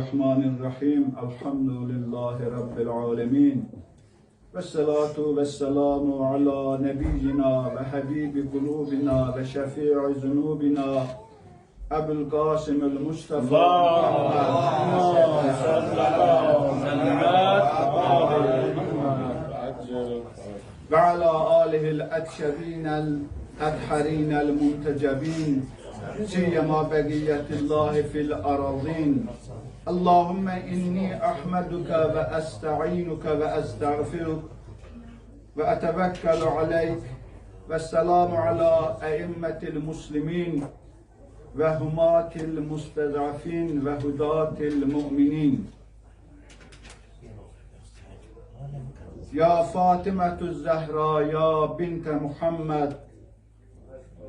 Bismillahirrahmanirrahim. Elhamdülillahi Rabbil alemin. Vessalatu vesselamu ala nebiyyina ve habibi kulubina ve şefii zunubina Ebul Qasim'ül Mustafa ve ala alihil etşebinel etharinel muntecebin Siyema begiyyetillahi fil arazin. Allahümme inni ahmeduka ve esta'inuka ve estağfiruk ve etevekkelu aleyk ve selamu ala eimmetil muslimin ve humatil mustezafin ve hudatil mu'minin. Ya Fatimetü Zehra ya binte Muhammed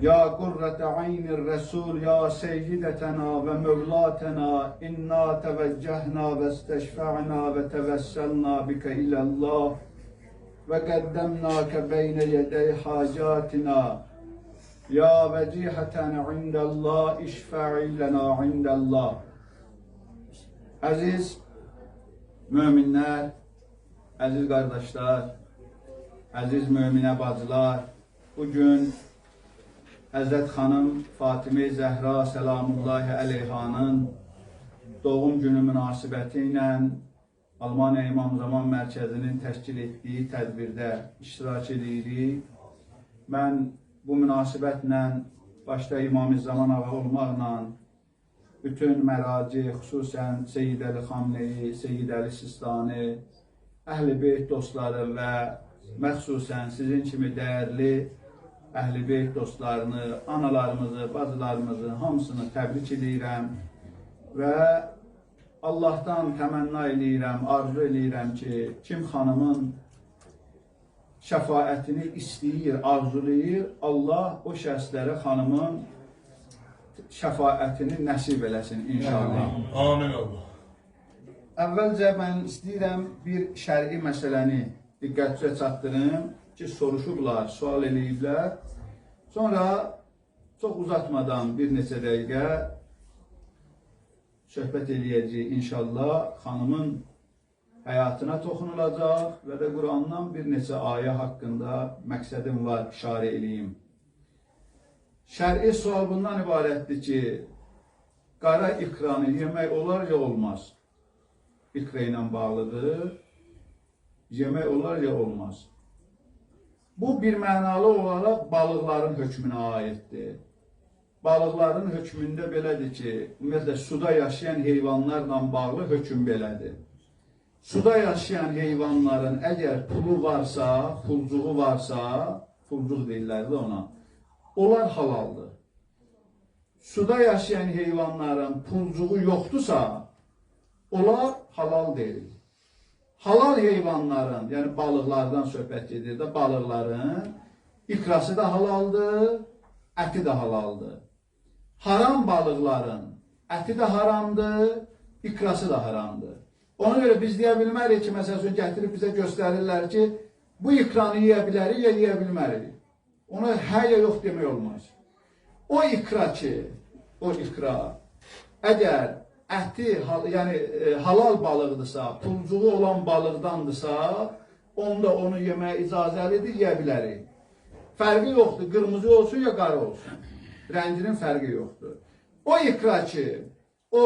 Ya kurrete aynir Resul, ya seyyidetena ve mevlatena, inna teveccehna ve isteşfa'na ve tevesselna bike ilallah ve qaddemnake beyne yedey hacatina, ya veciheten indallah, işfa'i lena indallah. Aziz müminler, aziz kardeşler, aziz mümine bacılar, bugün Həzrət xanım Fatimə Zəhra Selamullahi Əleyhanın doğum günü münasibəti ilə Almaniya İmam Zaman Mərkəzinin təşkil etdiyi tədbirdə iştirak edirik. Mən bu münasibətlə başda İmam Zaman ağa olmaqla bütün məraci, xüsusən Seyyid Əli Xamneyi, Seyyid Əli Sistani, Əhl-i Beyt dostları və məxsusən sizin kimi dəyərli Əhl-i Beyt dostlarını, analarımızı, bacılarımızı hamısını təbrik edirəm və Allahdan təmənna edirəm, arzu edirəm ki, kim xanımın şəfaətini istəyir, arzulayır, Allah o şəxslərə xanımın şəfaətini nəsib eləsin inşallah. Amin Allah. Əvvəlcə mən istəyirəm bir şəri məsələni diqqətinizə çatdırım ki, soruşublar, sual eləyiblər. Sonra çox uzatmadan bir neçə dəqiqə söhbət eləyəcəyik inşallah. Xanımın həyatına toxunulacaq və də Qurandan bir neçə ayə haqqında məqsədim var, işarə eləyim. Şəri sual bundan ibarətdir ki, qara ikranı yemək olar ya olmaz. İkra ilə bağlıdır. Yemək olar ya olmaz. Bu bir mənalı olaraq balıqların hökmünə aiddir. Balıqların hökmündə belədir ki, ümumiyyətlə suda yaşayan heyvanlarla bağlı hökm belədir. Suda yaşayan heyvanların əgər pulu varsa, pulcuğu varsa, pulcuq deyirlər də ona, onlar halaldır. Suda yaşayan heyvanların pulcuğu yoxdursa, onlar halal deyil. Halal heyvanların, yəni balıqlardan söhbət edir də, balıqların ikrası da halaldır, əti də halaldır. Haram balıqların əti də haramdır, ikrası da haramdır. Ona görə biz deyə bilmərik ki, məsələn, gətirib bizə göstərirlər ki, bu ikranı yeyə bilərik, ya yeyə bilmərik. Ona hə ya yox demək olmaz. O ikra ki, o ikra, əgər əti, yəni halal balıqdırsa, pulcuğu olan balıqdandırsa, onda onu yeməyə icazəlidir, yeyə bilərik. Fərqi yoxdur, qırmızı olsun ya qara olsun. Rənginin fərqi yoxdur. O ikra ki, o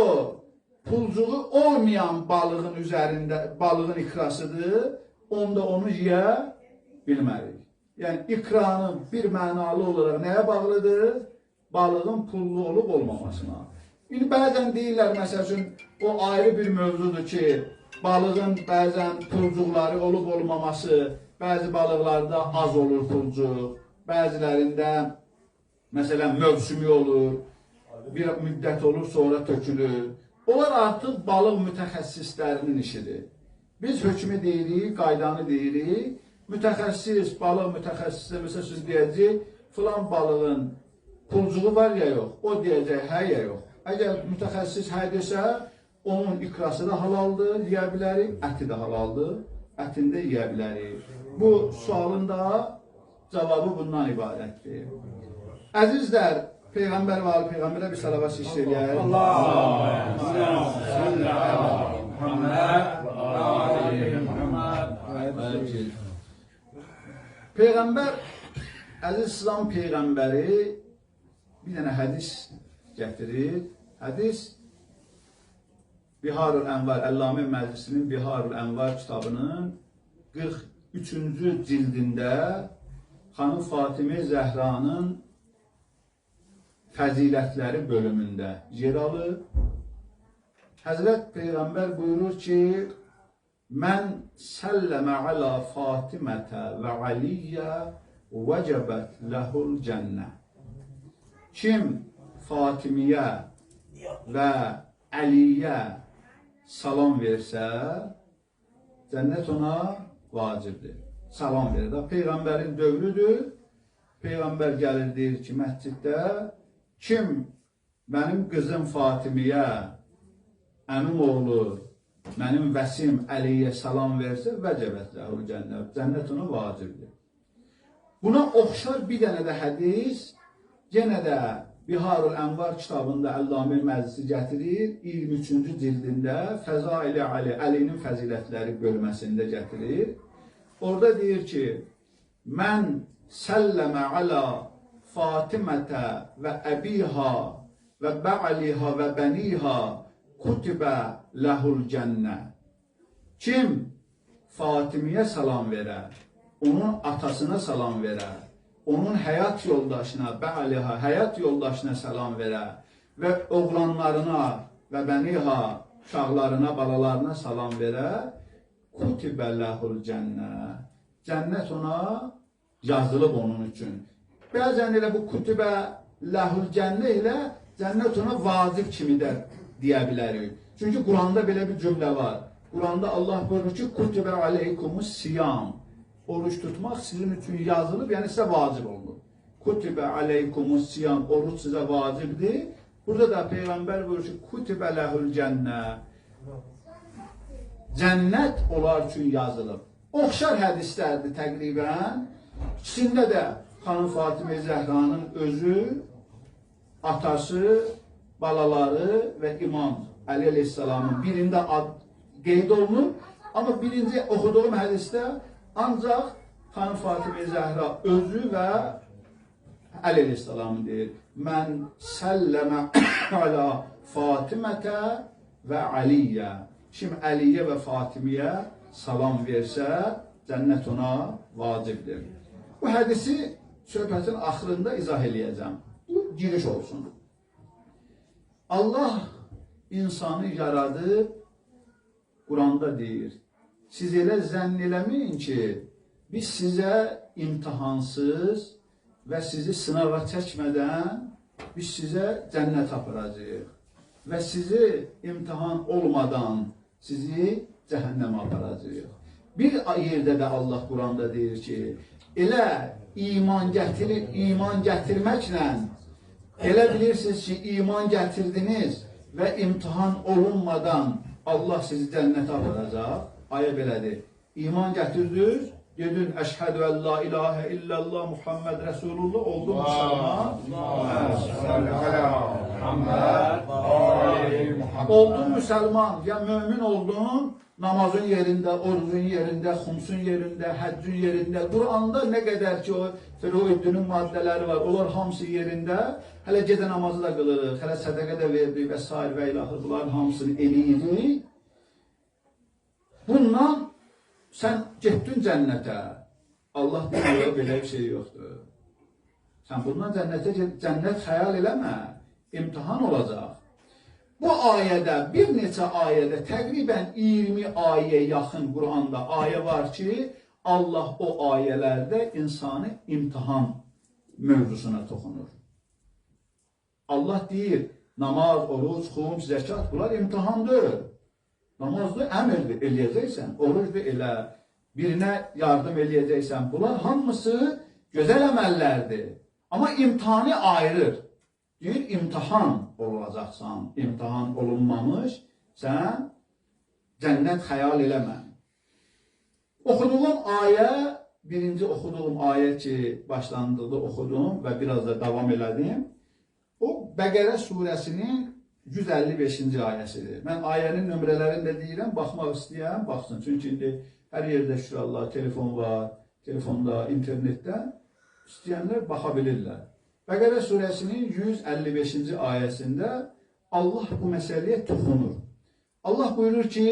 pulcuğu olmayan balığın üzərində, balığın ikrasıdır, onda onu yeyə bilmərik. Yəni ikranı bir mənalı olaraq nəyə bağlıdır? Balığın pullu olub olmamasına. İndi bəzən deyirlər, məsəl üçün, o ayrı bir mövzudur ki, balığın bəzən pulcuqları olub olmaması, bəzi balıqlarda az olur pulcuq, bəzilərində, məsələn, mövsümü olur, bir müddət olur, sonra tökülür. Onlar artıq balıq mütəxəssislərinin işidir. Biz hökmü deyirik, qaydanı deyirik, mütəxəssis, balıq mütəxəssisi, məsəl siz deyəcək, filan balığın pulcuğu var ya yox, o deyəcək, hə ya yox. Əgər mütəxəssis hə desə, onun ikrası da halaldır, yeyə bilərik, əti də halaldır, ətini də yeyə bilərik. Bu sualın da cavabı bundan ibarətdir. Əzizlər, Peyğəmbər və Ali Peyğəmbərə bir salavat işləyək. Allah! Peyğəmbər, əziz İslam Peyğəmbəri bir dənə hədis gətirir. Hədis Biharul Ənvar, Əllamə Məclisinin Biharul Ənvar kitabının 43-cü cildində Xanım Fatimə Zəhranın fəzilətləri bölümündə yer alır. Həzrət Peyğəmbər buyurur ki, mən səlləmə alə Fatimətə və Aliyyə vəcəbət ləhul cənnə. Kim Fatimiyə və Aliyyə salam versə, cənnət ona vacibdir. Salam verir. Peyğəmbərin dövrüdür. Peyğəmbər gəlir, deyir ki, məsciddə kim mənim qızım Fatimiyə, əmim oğlu, mənim vəsim Əliyyə salam versə, vəcəbət ləhul cənnət. Cənnət ona vacibdir. Buna oxşar bir dənə də hədis, yenə də Biharul Ənvar kitabında Əllamə Məclisi gətirir, 23-cü cildində Fəzaili Ali, Əlinin fəzilətləri bölməsində gətirir. Orada deyir ki, mən səlləmə alə Fatimətə və əbiha və bə'liha və bəniha kutibə ləhul cənnə. Kim Fatimiyə salam verər, onun atasına salam verər, onun həyat yoldaşına, bə'liha, həyat yoldaşına salam verər və oğlanlarına və bəniha, uşaqlarına, balalarına salam verər, kutibə ləhul cənnə. Cənnət ona yazılıb onun üçün. Bəzən elə bu kutibə ləhul cənnə ilə cənnət ona vacib kimi də deyə bilərik. Çünki Quranda belə bir cümlə var. Quranda Allah buyurur ki, kutibə aleykumus siyam. Oruç tutmaq sizin üçün yazılıb, yəni sizə vacib oldu. Kutibə aleykumus siyam, oruç sizə vacibdir. Burada da Peyğəmbər buyurur ki, kutibə ləhul cənnə. Cənnət onlar üçün yazılıb. Oxşar hədislərdir təqribən. İkisində də Xanım Fatimə Zəhranın özü, atası, balaları və İmam Əli Aleyhisselamın birində qeyd olunur. Amma birinci oxuduğum hədisdə ancaq Xanım Fatimə Zəhra özü və Əli Aleyhisselamın deyir. Mən səlləmə alə Fatimətə və Aliyyə. Kim Əliyyə və Fatimiyə salam versə, cənnət ona vacibdir. Bu hədisi söhbətin axırında izah eləyəcəm. Bu giriş olsun. Allah insanı yaradıb, Quranda deyir, siz elə zənn eləməyin ki, biz sizə imtihansız və sizi sınağa çəkmədən biz sizə cənnət aparacağıq və sizi imtihan olmadan sizi cəhənnəmə aparacağıq. Bir yerdə də Allah Quranda deyir ki, elə iman gətirməklə elə bilirsiniz ki, iman gətirdiniz və imtihan olunmadan Allah sizi cənnətə aparacaq. Ayə belədir. İman gətirdiniz, dedin, əşhədü ən la ilahə illallah Muhammed Resulullah oldu müsəlman. Oldun müsəlman, ya mömin oldun, namazın yerində, orucun yerində, xumsun yerində, həccün yerində, Quranda nə qədər ki, o Firuiddinin maddələri var, onlar hamısı yerində, hələ gecə namazı da qılırıq, hələ sədəqə də verdik və s. və ilahı, bunların hamısını eləyirik. Bundan sən getdin cənnətə, Allah deyir, belə bir şey yoxdur. Sən bundan cənnət xəyal eləmə, imtihan olacaq. Bu ayədə, bir neçə ayədə, təqribən 20 ayə yaxın Quranda ayə var ki, Allah o ayələrdə insanı imtihan mövzusuna toxunur. Allah deyir, namaz, oruç, xum, zəkat, bunlar imtihandır. Namazda əmrdir, eləyəcəksən, orucdur elə, birinə yardım eləyəcəksən. Bunlar hamısı gözəl əməllərdir. Amma imtihanı ayırır. Deyir, imtihan olacaqsan, imtihan olunmamış, sən cənnət xəyal eləmə. Oxuduğum ayə, birinci oxuduğum ayə ki, başlandıqda oxudum və biraz da davam elədim, o Bəqərə surəsinin 155-ci ayəsidir. Mən ayənin nömrələrini də deyirəm, baxmaq istəyəm, baxsın. Çünki indi hər yerdə şükür Allah, telefon var, telefonda, internetdə istəyənlər baxa bilirlər. Bəqərə surəsinin 155-ci ayəsində Allah bu məsələyə toxunur. Allah buyurur ki,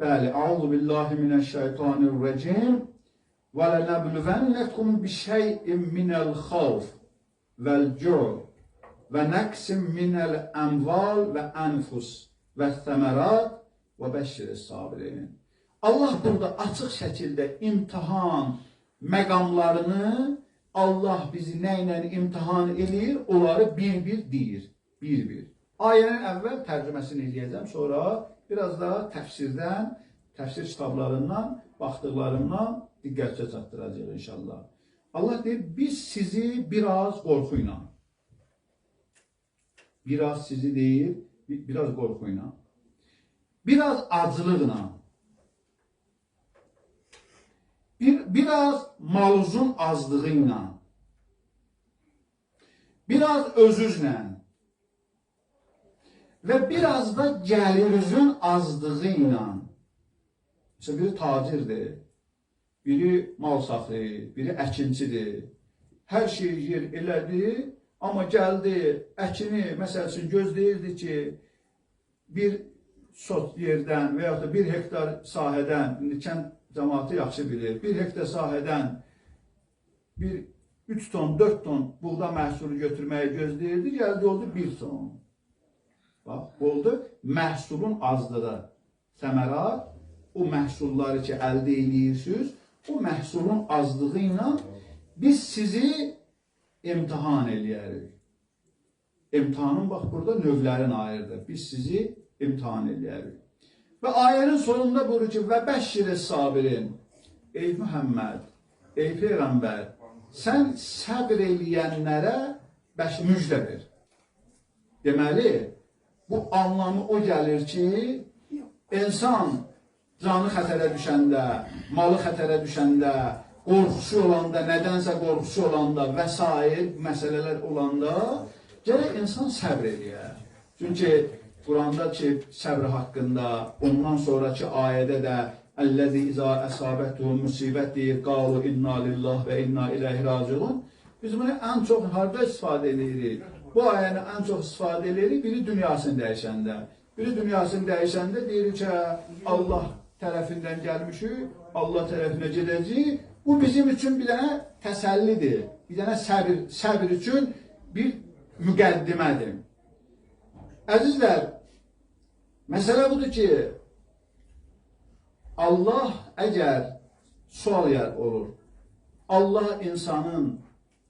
bəli, Əuzu billahi minəşşeytanirracim və lənəbluvənnəkum bişəy'in minəl xavf vəl-cu' və nəqsim minəl əmval və ənfus və thəmərat və bəşşiris sabirin. Allah burada açıq şəkildə imtihan məqamlarını Allah bizi nə ilə imtihan edir, onları bir-bir deyir. Bir-bir. Ayənin əvvəl tərcüməsini eləyəcəm, sonra biraz da təfsirdən, təfsir kitablarından, baxdıqlarımdan diqqətə çatdıracaq inşallah. Allah deyir, biz sizi biraz qorxuyla, biraz sizi deyir, biraz qorxuyla, biraz acılıqla, biraz maluzun azlığıyla, biraz özüzlə və biraz da gəlirizin azlığıyla. Mesela biri tacirdir, biri mal saxlayır, biri əkinçidir. Hər şeyi yer elədi, amma gəldi əkini, məsəl üçün gözləyirdi ki, bir sot yerdən və yaxud da 1 hektar sahədən, indi kənd cəmaatı yaxşı bilir, 1 hektar sahədən 3 ton, 4 ton buğda məhsulu götürməyi gözləyirdi, gəldi oldu 1 ton. Bax, oldu məhsulun azlığı, səmərat, o məhsulları ki, əldə edirsiniz, o məhsulun azlığı ilə biz sizi imtihan eləyərik. İmtihanın, bax, burada növlərin ayırdır. Biz sizi imtihan eləyərik. Və ayənin sonunda buyurur ki, və bəşşiris sabirin. Ey Muhammed, ey Peyğəmbər, sən səbr eləyənlərə müjdə ver. Deməli, bu anlamı o gəlir ki, insan canı xətərə düşəndə, malı xətərə düşəndə, qorxusu olanda, nədənsə qorxusu olanda və s. məsələlər olanda gərək insan səbr eləyər. Çünki Quranda ki, səbr haqqında, ondan sonraki ayədə də Əl-ləzi izə əsabətühü müsibət deyir, qalu inna lillah və inna iləyhi raciun. Biz bunu ən çox harada istifadə edirik? Bu ayəni ən çox istifadə edirik, biri dünyasını dəyişəndə. Biri dünyasını dəyişəndə deyir ki, Allah tərəfindən gəlmişik, Allah tərəfinə gedəcəyik. Bu bizim üçün bir dənə təsəllidir, bir dənə səbir üçün bir müqəddimədir. Əzizlər, məsələ budur ki, Allah əgər sual olur, Allah insanın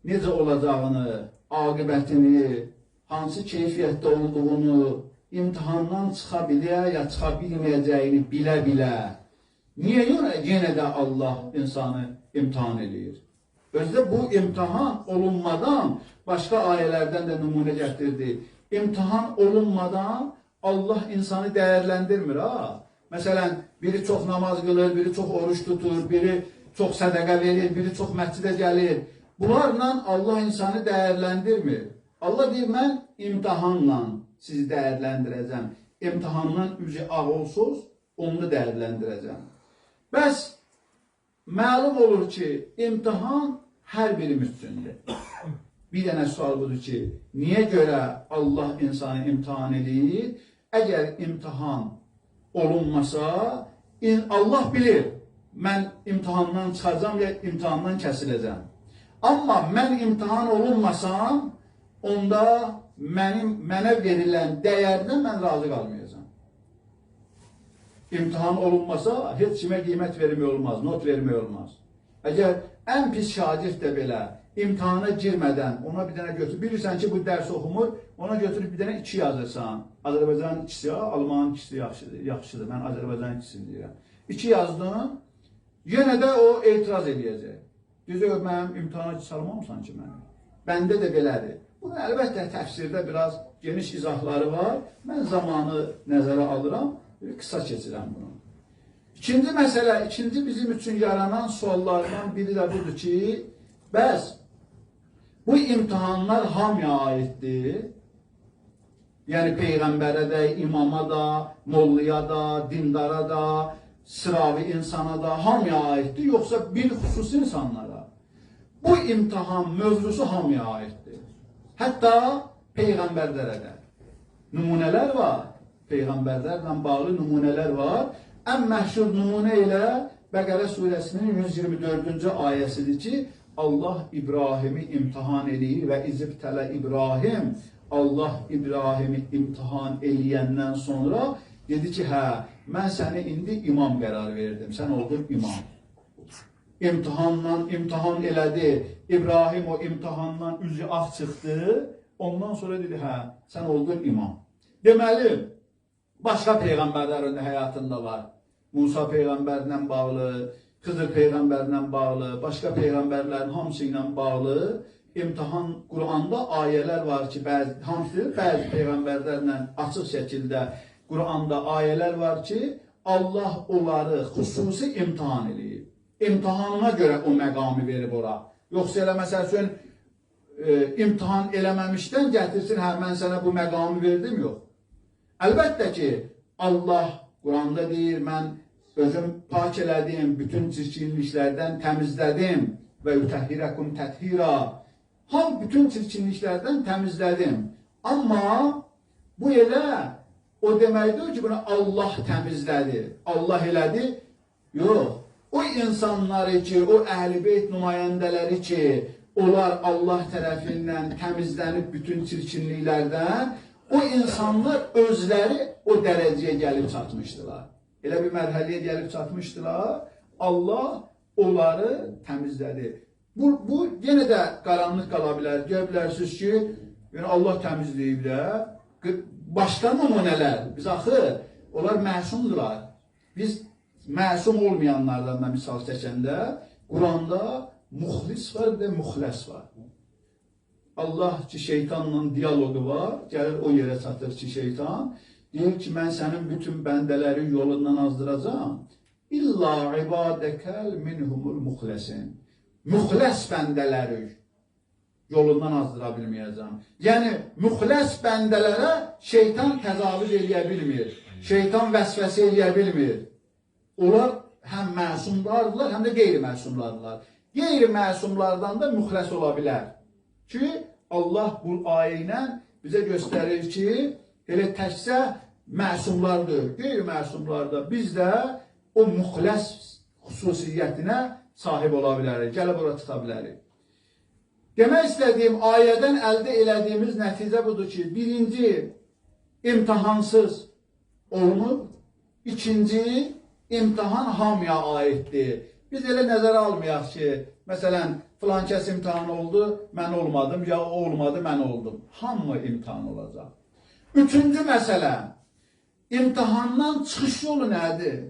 necə olacağını, aqibətini, hansı keyfiyyətdə olduğunu, imtihandan çıxa bilə ya çıxa bilməyəcəyini bilə-bilə, niyə yenə də Allah insanı imtihan edir? Özdə bu imtihan olunmadan, başqa ayələrdən də nümunə gətirdi. İmtihan olunmadan Allah insanı dəyərləndirmir. Məsələn, biri çox namaz qılır, biri çox oruç tutur, biri çox sədəqə verir, biri çox məscidə gəlir. Bunlarla Allah insanı dəyərləndirmir. Allah deyir, mən imtihanla sizi dəyərləndirəcəm. İmtihandan üzü ağ olsuz, onu da dəyərləndirəcəm. Bəs, məlum olur ki, imtihan hər birimiz üçündür. Bir dənə sual budur ki, niyə görə Allah insanı imtihan edir? Əgər imtihan olunmasa, Allah bilir, mən imtihandan çıxacam ya imtihandan kəsiləcəm. Amma mən imtihan olunmasam, onda mənə verilən dəyərdən mən razı qalmayacam. İmtihan olunmasa, heç kimə qiymət vermək olmaz, not vermək olmaz. Əgər ən pis şagird də belə imtihana girmədən ona bir dənə götürür, bilirsən ki, bu dərs oxumur, ona götürüb bir dənə 2 yazırsan. Azərbaycanın 2-si, Almanın 2-si yaxşıdır, mən Azərbaycanın 2-sini deyirəm. 2 yazdın, yenə də o etiraz edəcək. Düzü, mənim imtihana salmamısan ki, mənim. Bəndə də belədir. Bunun əlbəttə təfsirdə biraz geniş izahları var. Mən zamanı nəzərə alıram, qısa keçirəm bunu. İkinci məsələ, ikinci bizim üçün yaranan suallardan biri də budur ki, bəs bu imtihanlar hamıya aiddir. Yəni Peyğəmbərə də, imama da, molluya da, dindara da, sıravi insana da hamıya aiddir, yoxsa bir xüsusi insanlara? Bu imtihan mövzusu hamıya aiddir. Hətta peyğəmbərlərə də. Nümunələr var. Peyğəmbərlərlə bağlı nümunələr var. Ən məşhur nümunə ilə Bəqərə surəsinin 124-cü ayəsidir ki, Allah İbrahimi imtihan eləyir və izibtələ İbrahim, Allah İbrahimi imtihan eləyəndən sonra dedi ki, hə, mən səni indi imam qərar verdim, sən oldun imam. İmtihan elədi, İbrahim o imtihandan üzü ağ çıxdı, ondan sonra dedi, hə, sən oldun imam. Deməli, başqa peyğəmbərlərin həyatında var. Musa peyğəmbərlə bağlı, Xızır peyğəmbərlə bağlı, başqa peyğəmbərlərin hamısı ilə bağlı imtihan Quranda ayələr var ki, hamısı bəzi peyğəmbərlərlə açıq şəkildə Quranda ayələr var ki, Allah onları xüsusi imtihan eləyir. İmtihanına görə o məqamı verib ora. Yoxsa elə məsəl üçün imtihan eləməmişdən gətirsin, hə, mən sənə bu məqamı verdim, yox. Əlbəttə ki, Allah Quranda deyir, mən özüm pak elədim, bütün çirkinliklərdən təmizlədim və yutəhhirəkum təthira. Bütün çirkinliklərdən təmizlədim. Amma bu elə o deməkdir ki, bunu Allah təmizlədi. Allah elədi. Yox. O insanları ki, o Əhl-i Beyt nümayəndələri ki, onlar Allah tərəfindən təmizlənib bütün çirkinliklərdən, o insanlar özləri o dərəcəyə gəlib çatmışdılar. Elə bir mərhələyə gəlib çatmışdılar, Allah onları təmizlədi. Bu yenə də qaranlıq qala bilər. Deyə bilərsiniz ki, Allah təmizləyib də, başqa nümunələr, biz axı, onlar məsumdular. Biz məsum olmayanlardan da misal çəkəndə, Quranda muxlis var və muxləs var. Allah ki, şeytanla diyalogu var, gəlir o yerə çatır ki, şeytan, deyir ki, mən sənin bütün bəndələrin yolundan azdıracam. İlla ibadəkəl minhumul muxləsin. Muxləs bəndələri yolundan azdıra bilməyəcəm. Yəni, müxləs bəndələrə şeytan təzavüz eləyə bilmir. Şeytan vəsvəsə eləyə bilmir. Onlar həm məsumlardılar, həm də qeyri-məsumlardılar. Qeyri-məsumlardan da müxləs ola bilər. Ki, Allah bu ayə ilə bizə göstərir ki, elə təkcə məsumlardır, qeyri-məsumlarda biz də o müxləs xüsusiyyətinə sahib ola bilərik, gəlib ora tuta bilərik. Demək istədiyim, ayədən əldə elədiyimiz nəticə budur ki, birinci, imtihansız olunur, ikinci, imtihan hamıya aiddir. Biz elə nəzərə almayaq ki, məsələn, filan kəs imtihan oldu, mən olmadım, ya o olmadı, mən oldum. Hamı imtihan olacaq. Üçüncü məsələ, imtihandan çıxış yolu nədir?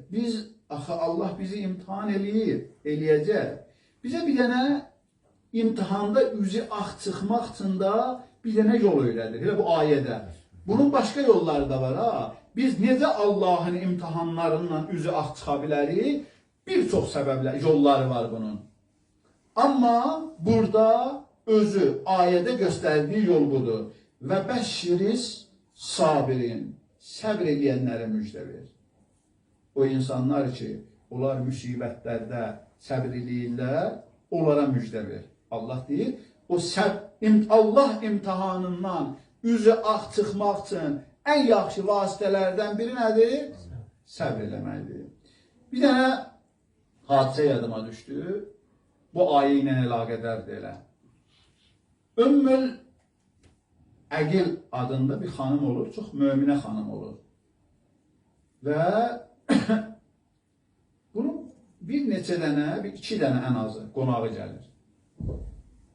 Axı Allah bizi imtihan eləyəcək. Bizə bir dənə imtihanda üzü ağ çıxmaq üçün da bir dənə yol öyrədir. Elə bu ayədə. Bunun başqa yolları da var. Ha? Biz necə Allahın imtihanlarından üzü ağ çıxa bilərik? Bir çox səbəblər, yolları var bunun. Amma burada özü ayədə göstərdiyi yol budur. Və bəşşiriz sabirin, səbr eləyənlərə müjdə verir. O insanlar ki, onlar müsibətlərdə səbr eləyirlər, onlara müjdə verir. Allah deyir, Allah imtihanından üzü ağ çıxmaq üçün ən yaxşı vasitələrdən biri nədir? Səbr eləməkdir. Bir dənə hadisə yadıma düşdü. Bu ayə ilə əlaqədardır elə. Ümmül Əqil adında bir xanım olur, çox möminə xanım olur. Və bunun bir neçə dənə, iki dənə ən azı qonağı gəlir.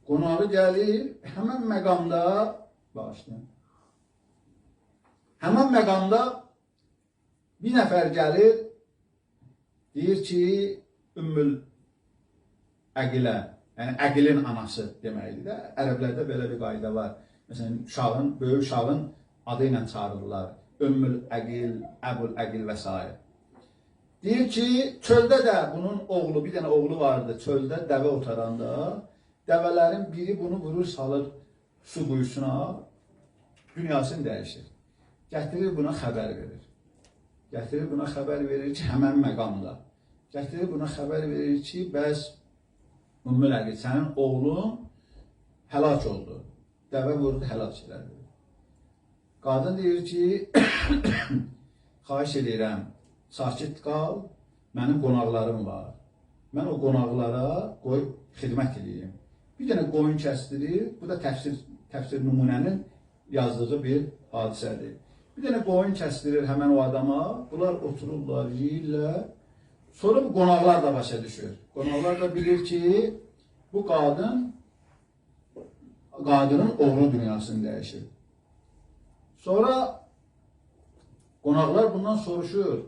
Qonağı gəlir, həmən məqamda, bağışlayın, həmən məqamda bir nəfər gəlir, deyir ki, Ümmül Əqilə, yəni Əqilin anası deməkdir də, ərəblərdə belə bir qayda var. Məsələn, böyük uşağın adı ilə çağırırlar. Ümmül Əqil, Əbul Əqil və s. Deyir ki, çöldə də bunun oğlu, bir dənə oğlu vardı, çöldə dəvə otaranda, dəvələrin biri bunu vurur, salır su quyusuna, dünyasını dəyişir. Gətirir buna xəbər verir. Gətirir buna xəbər verir ki, həmən məqamda. Gətirir buna xəbər verir ki, bəs Ümmü Ləqid, sənin oğlun həlak oldu. Dəvə vurdu, həlak elədi. Qadın deyir ki, xahiş edirəm, sakit qal, mənim qonaqlarım var. Mən o qonaqlara qoy xidmət edeyim. Bir dənə qoyun kəsdirir, bu da təfsir nümunənin yazdığı bir hadisədir. Bir dənə qoyun kəsdirir həmən o adama, bunlar otururlar, yeyirlər. Sonra bu qonaqlar da başa düşür. Qonaqlar da bilir ki, bu qadının oğlu dünyasını dəyişir. Sonra qonaqlar bundan soruşur,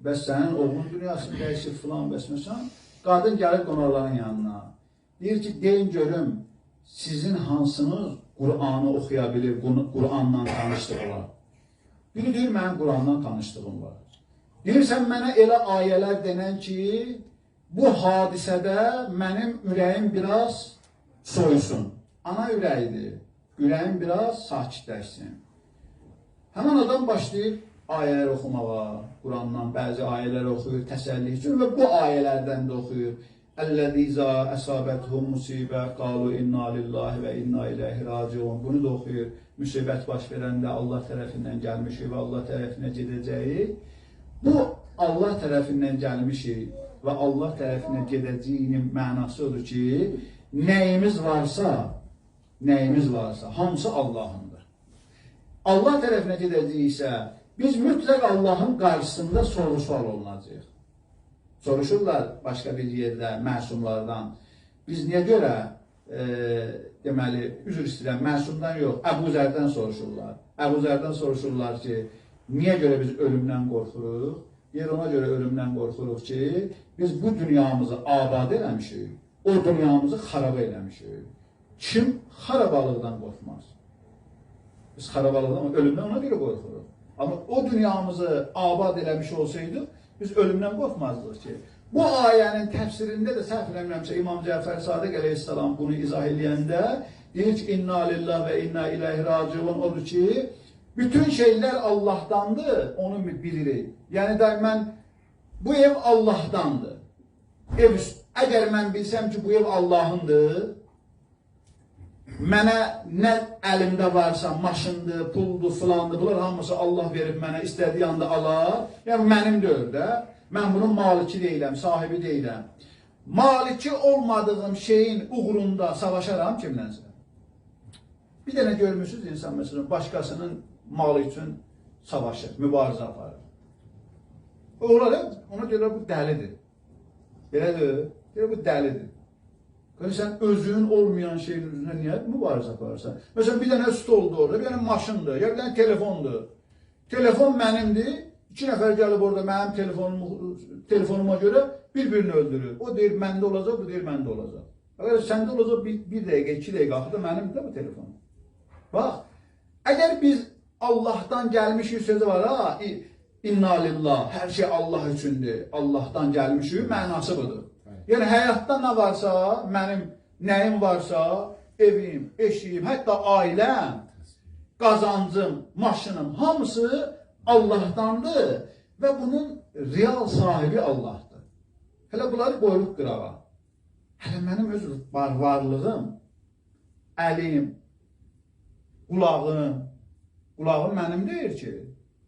bəs sənin oğlun dünyasını dəyişir filan bəsməsən. Qadın gəlir qonaqların yanına. Deyir ki, deyin görüm, sizin hansınız Qur'anı oxuya bilir, Qur'anla tanışdığı var. Biri deyir, mənim Qur'anla tanışdığım var. Deyirsən, mənə elə ayələr denən ki, bu hadisədə mənim ürəyim biraz soyusun. Ana ürəyidir, ürəyim biraz sakitləşsin. Həmən adam başlayır ayələr oxumağa, Qur'andan bəzi ayələr oxuyur, təsəlli üçün və bu ayələrdən də oxuyur. Əl-ləzîzə əsabətəhum musibə, qalu inna lillahi və inna iləyhi raciun. Bunu da oxuyur. Müsibət baş verəndə Allah tərəfindən gəlmişik və Allah tərəfinə gedəcəyik. Bu Allah tərəfindən gəlmişik və Allah tərəfinə gedəcəyinin mənası odur ki, nəyimiz varsa, hamısı Allahındır. Allah tərəfinə gedəcəyiksə, biz mütləq Allahın qarşısında soru-sual olunacaq. Soruşurlar başqa bir yerdə məsumlardan. Biz niyə görə, deməli, üzr istəyirəm, məsumdan yox, Əbu Zərdən soruşurlar. Əbu Zərdən soruşurlar ki, niyə görə biz ölümdən qorxuruq? Yer ona görə ölümdən qorxuruq ki, biz bu dünyamızı abad eləmişik, o dünyamızı xaraba eləmişik. Kim xarabalıqdan qorxmaz? Biz xarabalıqdan, ölümdən ona görə qorxuruq. Amma o dünyamızı abad eləmiş olsaydıq, biz ölümdən qorxmazdıq ki. Bu ayənin təfsirində də səhv eləmirəmsə İmam Cəfər Sadiq əleyhissalam bunu izah eləyəndə deyir ki, inna lillah və inna iləyhi raciun, odur ki, bütün şeylər Allahdandır, onu bilirik. Yəni da mən, bu ev Allahdandır. Əgər mən bilsəm ki, bu ev Allahındır, mənə nə əlimdə varsa, maşındır, puldur, filandır, bunlar hamısı Allah verib mənə, istədiyi anda alar. Yəni mənim deyil də, mən bunun maliki deyiləm, sahibi deyiləm. Maliki olmadığım şeyin uğrunda savaşaram kimlənsə. Bir dənə görmüşsünüz insan məsələn, başqasının malı üçün savaşır, mübarizə aparır. Ona deyirlər, bu dəlidir. Belədir, deyirlər, bu dəlidir. Sən özün olmayan şeyin üzrünə niyə mübarizə aparırsan? Məsələn, bir dənə stoldur orada, bir dənə maşındır, ya bir dənə telefondur. Telefon mənimdir, 2 nəfər gəlib orada mənim telefonuma görə bir-birini öldürür. O deyir, məndə olacaq, bu deyir, məndə olacaq. Əgər səndə olacaq, 1 dəqiqə, 2 dəqiqə axıda mənimdir bu telefon. Bax, əgər biz Allahdan gəlmişik sözü var, ha, inna lillah, hər şey Allah üçündür, Allahdan gəlmişik, mənası budur. Yəni, həyatda nə varsa, mənim nəyim varsa, evim, eşiyim, hətta ailəm, qazancım, maşınım, hamısı Allahdandır və bunun real sahibi Allahdır. Hələ bunları qoyuruq qırağa. Hələ mənim öz varlığım, əlim, qulağım mənim deyir ki,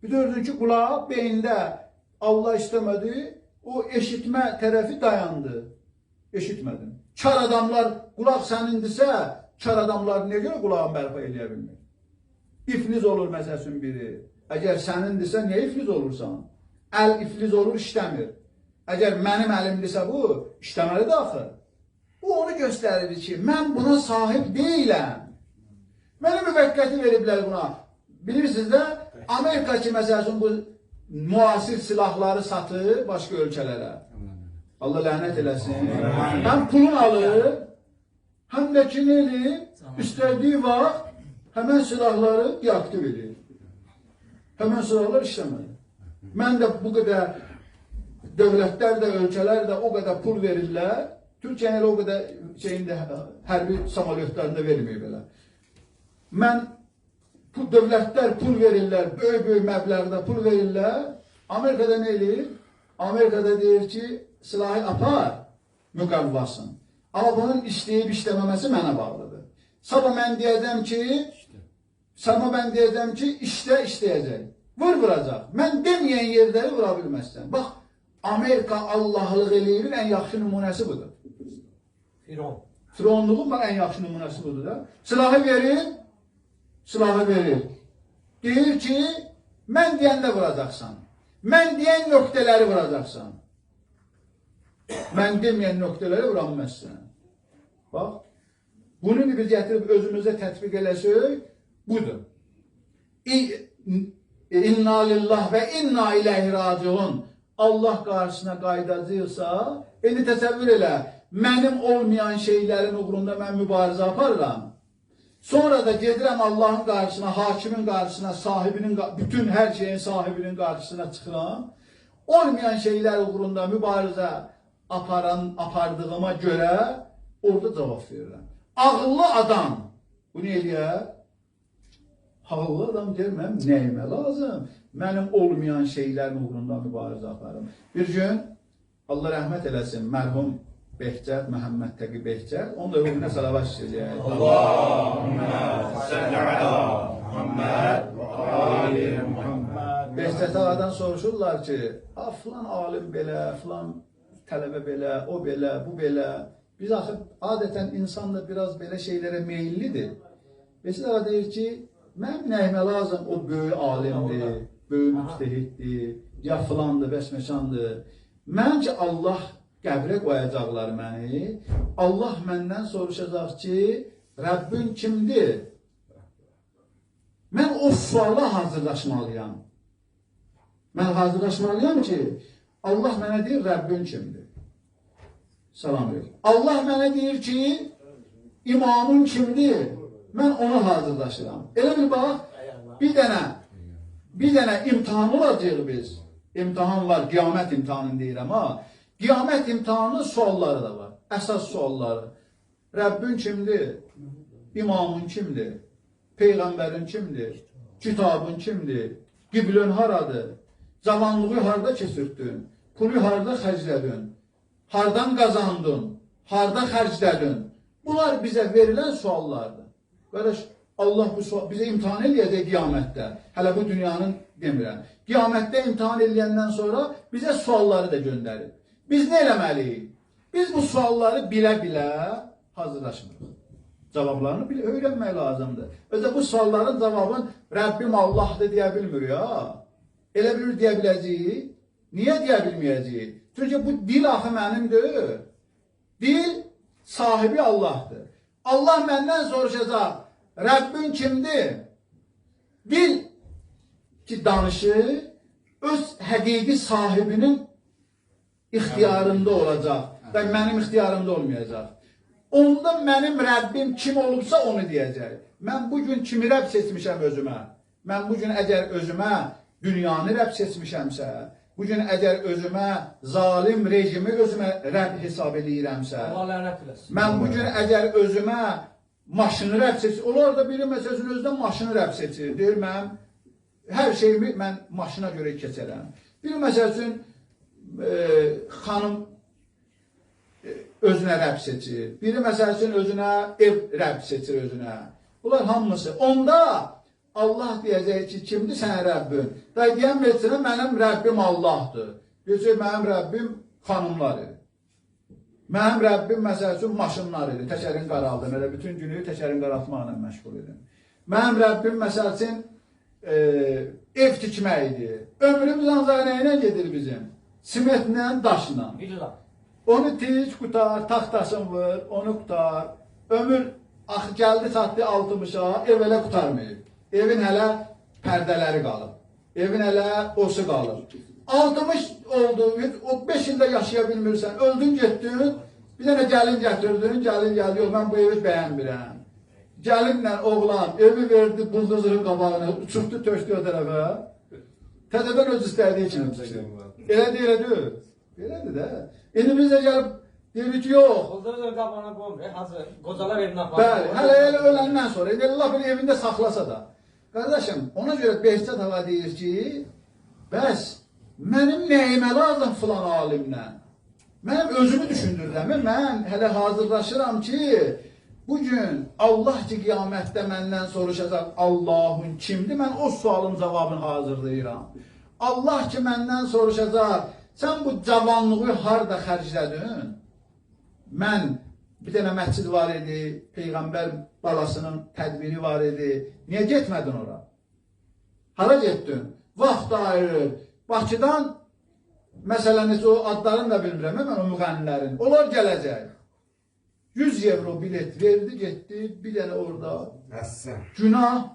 bir gördün ki, qulağı beyində Allah istəmədi, o eşitmə tərəfi dayandı. Eşitmədin. Kar adamlar, qulaq sənindirsə, kar adamlar niyə görə qulağını bərpa eləyə bilmir? İfliz olur məsələn biri. Əgər sənindirsə, niyə ifliz olursan? Əl ifliz olur, işləmir. Əgər mənim əlimdirsə bu, işləməlidir axı. Bu onu göstərir ki, mən buna sahib deyiləm. Mənə müvəqqəti veriblər buna. Bilirsiniz də, Amerika ki, məsələn, bu müasir silahları satır başqa ölkələrə. Allah lənət eləsin. Həm pulun alır, həm də ki, istədiyi vaxt həmən silahları deaktiv edir. Həmən silahlar işləmir. Mən də bu qədər dövlətlər də, ölkələr də o qədər pul verirlər. Türkiyənin o qədər şeyində, hərbi samolyotlarında verməyib elə. Mən dövlətlər pul verirlər, böyük məbləğdə pul verirlər. Amerikada nə eləyir? Amerikada deyir ki, silahı apar, müqavvasın. Amma bunun işləyib işləməməsi mənə bağlıdır. Sabah mən deyəcəm ki, işləyəcək. Vuracaq. Mən deməyən yerləri vura bilməzsən. Bax, Amerika Allahlıq eləyir, ən yaxşı nümunəsi budur. Fironluğun ən yaxşı nümunəsi budur da. Silahı verir. Deyir ki, mən deyəndə vuracaqsan. Mən deyən nöqtələri vuracaqsan. Mən deməyən nöqtələri vuranməzsən. Bax, bunu biz gətirib özümüzə tətbiq eləsək, budur. İnna lillah və inna iləyhi raciun. Allah qarşısına qaydacaqsa, indi təsəvvür elə, mənim olmayan şeylərin uğrunda mən mübarizə aparıram. Sonra da gedirəm Allahın qarşısına, hakimin qarşısına, sahibinin, bütün hər şeyin sahibinin qarşısına çıxıram. Olmayan şeylər uğrunda mübarizə apardığıma görə orada cavab verirəm. Ağıllı adam bunu eləyər. Ağıllı adam deyir, mənim nəyimə lazım? Mənim olmayan şeylərin uğrunda mübarizə aparım. Bir gün, Allah rəhmət eləsin, mərhum Behçət, Məhəmməd Təqi Behçət, onun da ruhuna salavat istəyəcək. Allahümmə səlli alə Muhamməd və ali Muhamməd. Behçət ağadan soruşurlar ki, filan alim belə, filan tələbə belə, o belə, bu belə. Biz axı adətən insan da biraz belə şeylərə meyillidir. Behçət ağa deyir ki, mənim nəyimə lazım o böyük alimdir, böyük müctəhiddir, ya filandır, bəsməkandır. Mənim ki, Allah qəbrə qoyacaqlar məni, Allah məndən soruşacaq ki, Rəbbin kimdir? Mən o suala hazırlaşmalıyam. Mən hazırlaşmalıyam ki, Allah mənə deyir, Rəbbin kimdir? Salam verir. Allah mənə deyir ki, imamın kimdir? Mən ona hazırlaşıram. Elə bir bax, bir dənə imtihan olacaq biz. İmtihan var, qiyamət imtihanını deyirəm ha. Qiyamət imtihanının sualları da var. Əsas sualları. Rəbbin kimdir? İmamın kimdir? Peyğəmbərin kimdir? Kitabın kimdir? Qiblün haradır? Cavanlığı harda keçirdin? Pulu harda xərclədin? Hardan qazandın? Harda xərclədin? Bunlar bizə verilən suallardır. Qardaş, Allah bu bizə imtihan eləyəcək qiyamətdə. Hələ bu dünyanın demirəm. Qiyamətdə imtihan eləyəndən sonra bizə sualları da göndərir. Biz nə eləməliyik? Biz bu sualları bilə-bilə hazırlaşmırıq. Cavablarını öyrənmək lazımdır. Özə bu sualların cavabını Rəbbim Allahdır deyə bilmir ya. Elə bilir deyə biləcəyik. Niyə deyə bilməyəcəyik? Çünki bu dil axı mənimdir. Dil sahibi Allahdır. Allah məndən soruşacaq, Rəbbin kimdir? Dil ki danışır, öz həqiqi sahibinin ixtiyarında olacaq və mənim ixtiyarımda olmayacaq. Onda mənim Rəbbim kim olubsa onu deyəcək. Mən bugün kimi Rəbb seçmişəm özümə? Mən bugün əgər özümə dünyanı Rəbb seçmişəmsə, bugün əgər özümə zalim rejimi özümə Rəbb hesab eləyirəmsə, mən bugün əgər özümə maşını Rəbb seçir, onlar da biri məsələsinin özündən maşını Rəbb seçir. Deyir, mən hər şeyimi mən maşına görə keçərəm. Biri məsələsinin xanım özünə Rəbb seçir. Biri məsələsinin özünə ev Rəbb seçir özünə. Bunlar hamısı. Onda Allah deyəcək ki, kimdir sənə Rəbbin? Da deyən meçinə mənim Rəbbim Allahdır. Deyəcək, mənim Rəbbim xanımlardır. Mənim Rəbbim məsəl üçün maşınlar idi, təkərin qaraldım. Elə bütün günü təkərin qaraltmaqla məşğul edim. Mənim Rəbbim məsəl üçün ev tikmək idi. Ömrümüz ancaq nə ilə gedir bizim? Simetlə, daşla. Onu tik, qutar, taxtasın vur, onu qutar. Ömür axı gəldi çatdı 60-a, ev elə qutarmayıb. Evin hələ pərdələri qalıb. Evin hələ osu qalıb. 60 oldu, 5 ildə yaşaya bilmirsən, öldün getdin, bir dənə gəlin gətirdin, gəlin gəldi, yox, mən bu evi bəyənmirəm. Gəlinlə oğlan evi verdi bulduzun qabağına, uçurtdu, tökdü o tərəfə. Təzədən öz istədiyi kimi çıxdı. Elədir, elədir. Elədir də. İndi biz də gəlib deyirik ki, yox. Bulduzun qabağına qoymur, hazır, qocalar evini aparır. Bəli, hələ elə öləndən sonra, Allah bir evində saxlasa da. Qardaşım, ona görə Behçət ağa deyir ki, bəs mənim nəyimə lazım filan alimdən? Mənim özümü düşündürürəm. Mən hələ hazırlaşıram ki, bugün Allah ki qiyamətdə məndən soruşacaq Allahın kimdir? Mən o sualın cavabını hazırlayıram. Allah ki məndən soruşacaq, sən bu cavanlığı harada xərclədin? Mən bir dənə məscid var idi, Peyğəmbər balasının tədbiri var idi. Niyə getmədin ora? Hara getdin? Vaxt ayırır. Bakıdan, məsələn, o adlarını da bilmirəm, mən o müğənnilərin. Onlar gələcək. 100 euro bilet verdi, getdi, bir dənə orada. Günah.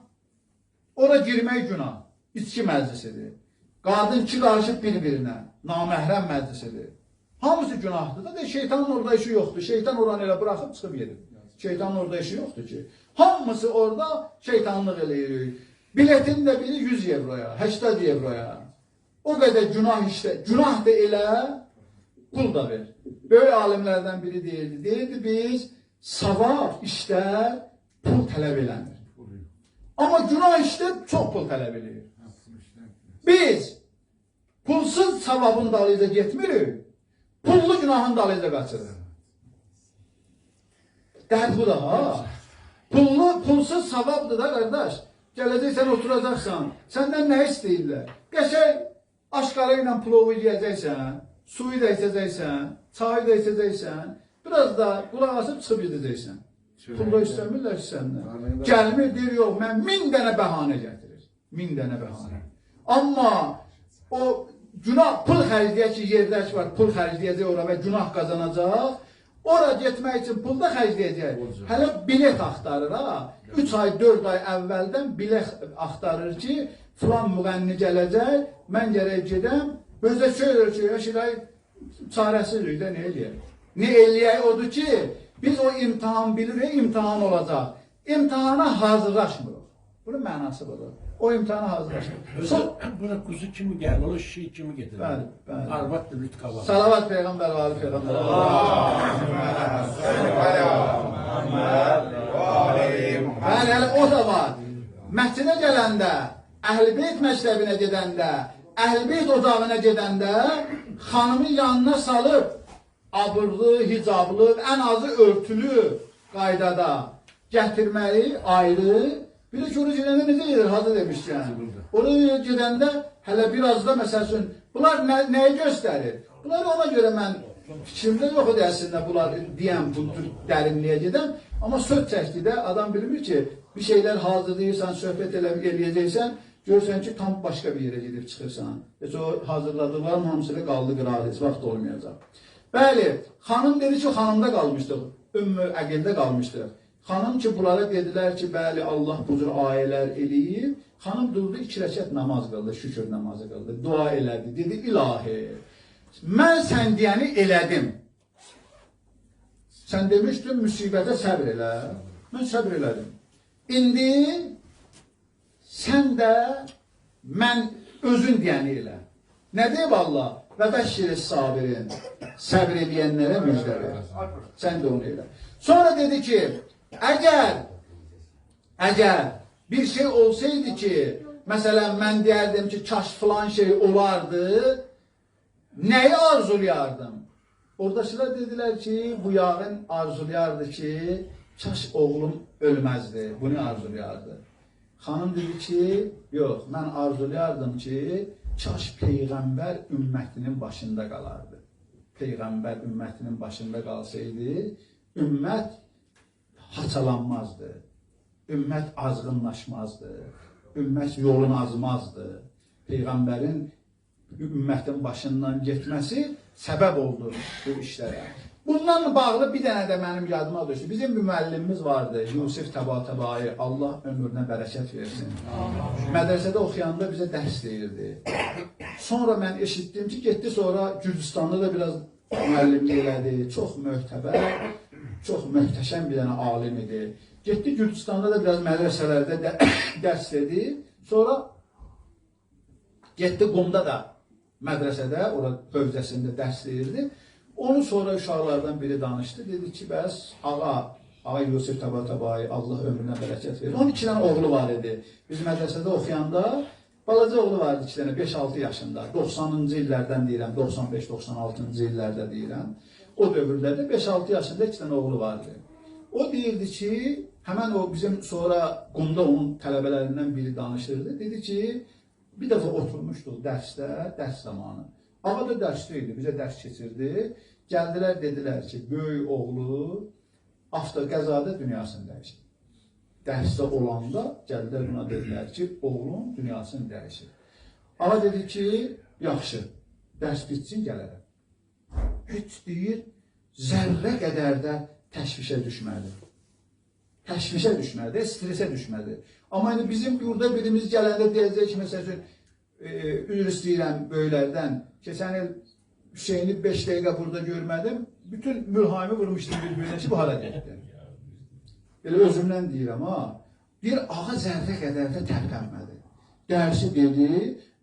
Ora girmək günah. İçki məclisidir. Qadın ki qarışıb bir-birinə. Naməhrəm məclisidir. Hamısı günahdır da, şeytanın orada işi yoxdur. Şeytan oranı elə bıraxıb çıxıb gedir. Şeytanın orada işi yoxdur ki. Hamısı orada şeytanlıq eləyir. Biletin de biri 100 euroya, 80 euroya. O qədər günah işte. Günah da elə, pul da ver. Böyle alimlerden biri değildi. Deyirdi biz savab işte pul tələb eləmir. Ama günah işte çok pul tələb eləyir. Biz pulsuz savabın dalıyla getmirik. Pullu günahın dalıyla qaçırıq. Dərd bu da ha. Pulsuz savabdır da qardaş. Gələcəksən, oturacaqsan. Səndən nə istəyirlər? Qəşəng aşqarı ilə plovu yiyəcəksən, suyu da içəcəksən, çayı da içəcəksən, biraz da qulaq asıb çıxıb gedəcəksən. Pulda istəmirlər ki səndən. Gəlmir, deyir, yox, mən 1000 dənə bəhanə gətirir. 1000 dənə bəhanə. Amma o günah, pul xərcləyək ki, yerdəki var, pul xərcləyəcək ora və günah qazanacaq. Ora getmək üçün pul da xərcləyəcək. Hələ bilet axtarır ha. 3 ay, 4 ay əvvəldən bilet axtarır ki, filan müğənni gələcək, mən gərək gedəm. Özdə şöyle şiray çarəsizlik də nə eləyək? Nə eləyək odur ki, biz o imtihan bilirik, imtihan olacaq. İmtihana hazırlaşmırıq. Bunun mənası budur. O imtihana hazırlaşmırıq. Buna kuzu kimi gəlir, o şişi kimi getirir. Bəli, bəli. Arvad da lütka var. Salavat Peyğəmbər və Ali Peyğəmbər. Bəli, hələ o da var. Məhcidə gələndə, Əhl-i Beyt məktəbinə gedəndə, Əhl-i Beyt ocağına gedəndə xanımın yanına salıb abırlı, hicablı, ən azı örtülü qaydada gətirməli, ayrı. Bir de şunu gedəndə necə gedir, hazır demişkən. Oraya gedəndə hələ biraz da məsəl üçün, bunlar nəyi göstərir? Bunları ona görə mən fikrimdə yox idi əslində bunlar deyəm, bu dərinliyə gedəm. Amma söz çəkdidə adam bilmir ki, bir şeyler hazırlayırsan, söhbət eləyəcəksən, görürsən ki, tam başqa bir yerə gedib çıxırsan. Heç o hazırladıqların hamısıyla qaldı qırağı, heç vaxt olmayacaq. Bəli, xanım dedi ki, xanımda qalmışdıq, Ümmü Əqildə qalmışdıq. Xanım ki, bunlara dedilər ki, bəli, Allah bu cür ayələr eləyib. Xanım durdu, 2 rəkət namaz qıldı, şükür namazı qıldı, dua elədi. Dedi, ilahi, mən sən deyəni elədim. Sən demişdin, müsibətə səbr elə. Mən səbr elədim. İndi sən də mən özün deyəni elə. Nə deyib Allah? Və bəşşir sabirin, səbr edənlərə müjdə ver. Sən də onu elə. Sonra dedi ki, əgər bir şey olsaydı ki, məsələn, mən deyərdim ki, kaş filan şey olardı, nəyi arzulayardım? Oradakılar dedilər ki, bu yağın arzulayardı ki, kaş oğlum ölməzdi, bunu arzulayardı. Xanım dedi ki, yox, mən arzulayardım ki, kaş Peyğəmbər ümmətinin başında qalardı. Peyğəmbər ümmətinin başında qalsaydı, ümmət haçalanmazdı, ümmət azğınlaşmazdı, ümmət yolun azmazdı. Peyğəmbərin ümmətin başından getməsi səbəb oldu bu işlərə. Bundan bağlı bir dənə də mənim yadıma düşdü. Bizim bir müəllimimiz vardı, Yusif Təbatəbai, Allah ömrünə bərəkət versin. Mədrəsədə oxuyanda bizə dərs deyirdi. Sonra mən eşitdim ki, getdi sonra Gürcüstanda da biraz müəllimlik elədi. Çox möhtəbər, çox möhtəşəm bir dənə alim idi. Getdi Gürcüstanda da biraz mədrəsələrdə dərs dedi. Sonra getdi Qumda da mədrəsədə, orada hövzəsində dərs deyirdi. Onu sonra uşaqlardan biri danışdı. Dedi ki, bəs ağa Yusif Təbatəbai, Allah ömrünə bərəkət verir. Onun 2 dənə oğlu var idi. Biz mədrəsədə oxuyanda Balaca oğlu vardı 2 dənə 5-6 yaşında. 90-cı illərdən deyirəm, 95-96-cı illərdə deyirəm. O dövrdə də 5-6 yaşında 2 dənə oğlu vardı. O deyirdi ki, həmən o bizim sonra Qumda onun tələbələrindən biri danışırdı. Dedi ki, bir dəfə oturmuşduq dərsdə, dərs zamanı. Ağa da dərsdə idi, bizə dərs keçirdi. Gəldilər, dedilər ki, böyük oğlu avtoqəzada dünyasını dəyişir. Dərsdə olanda gəldilər buna dedilər ki, oğlum dünyasını dəyişir. Ağa dedi ki, yaxşı, dərs bitsin gələrəm. Heç deyir, zərrə qədər də təşvişə düşmədi. Təşvişə düşmədi, stresə düşmədi. Amma indi bizim burada birimiz gələndə deyəcək ki, məsəl üçün, üzr istəyirəm böylərdən, keçən il Hüseyni 5 dəqiqə burada görmədim, bütün mülhami vurmuştum bir-birinə ki, bu hara getdi. Belə özümdən deyirəm, ha. Bir ağa zərrə qədər də tərpənmədi. Dərsi dedi,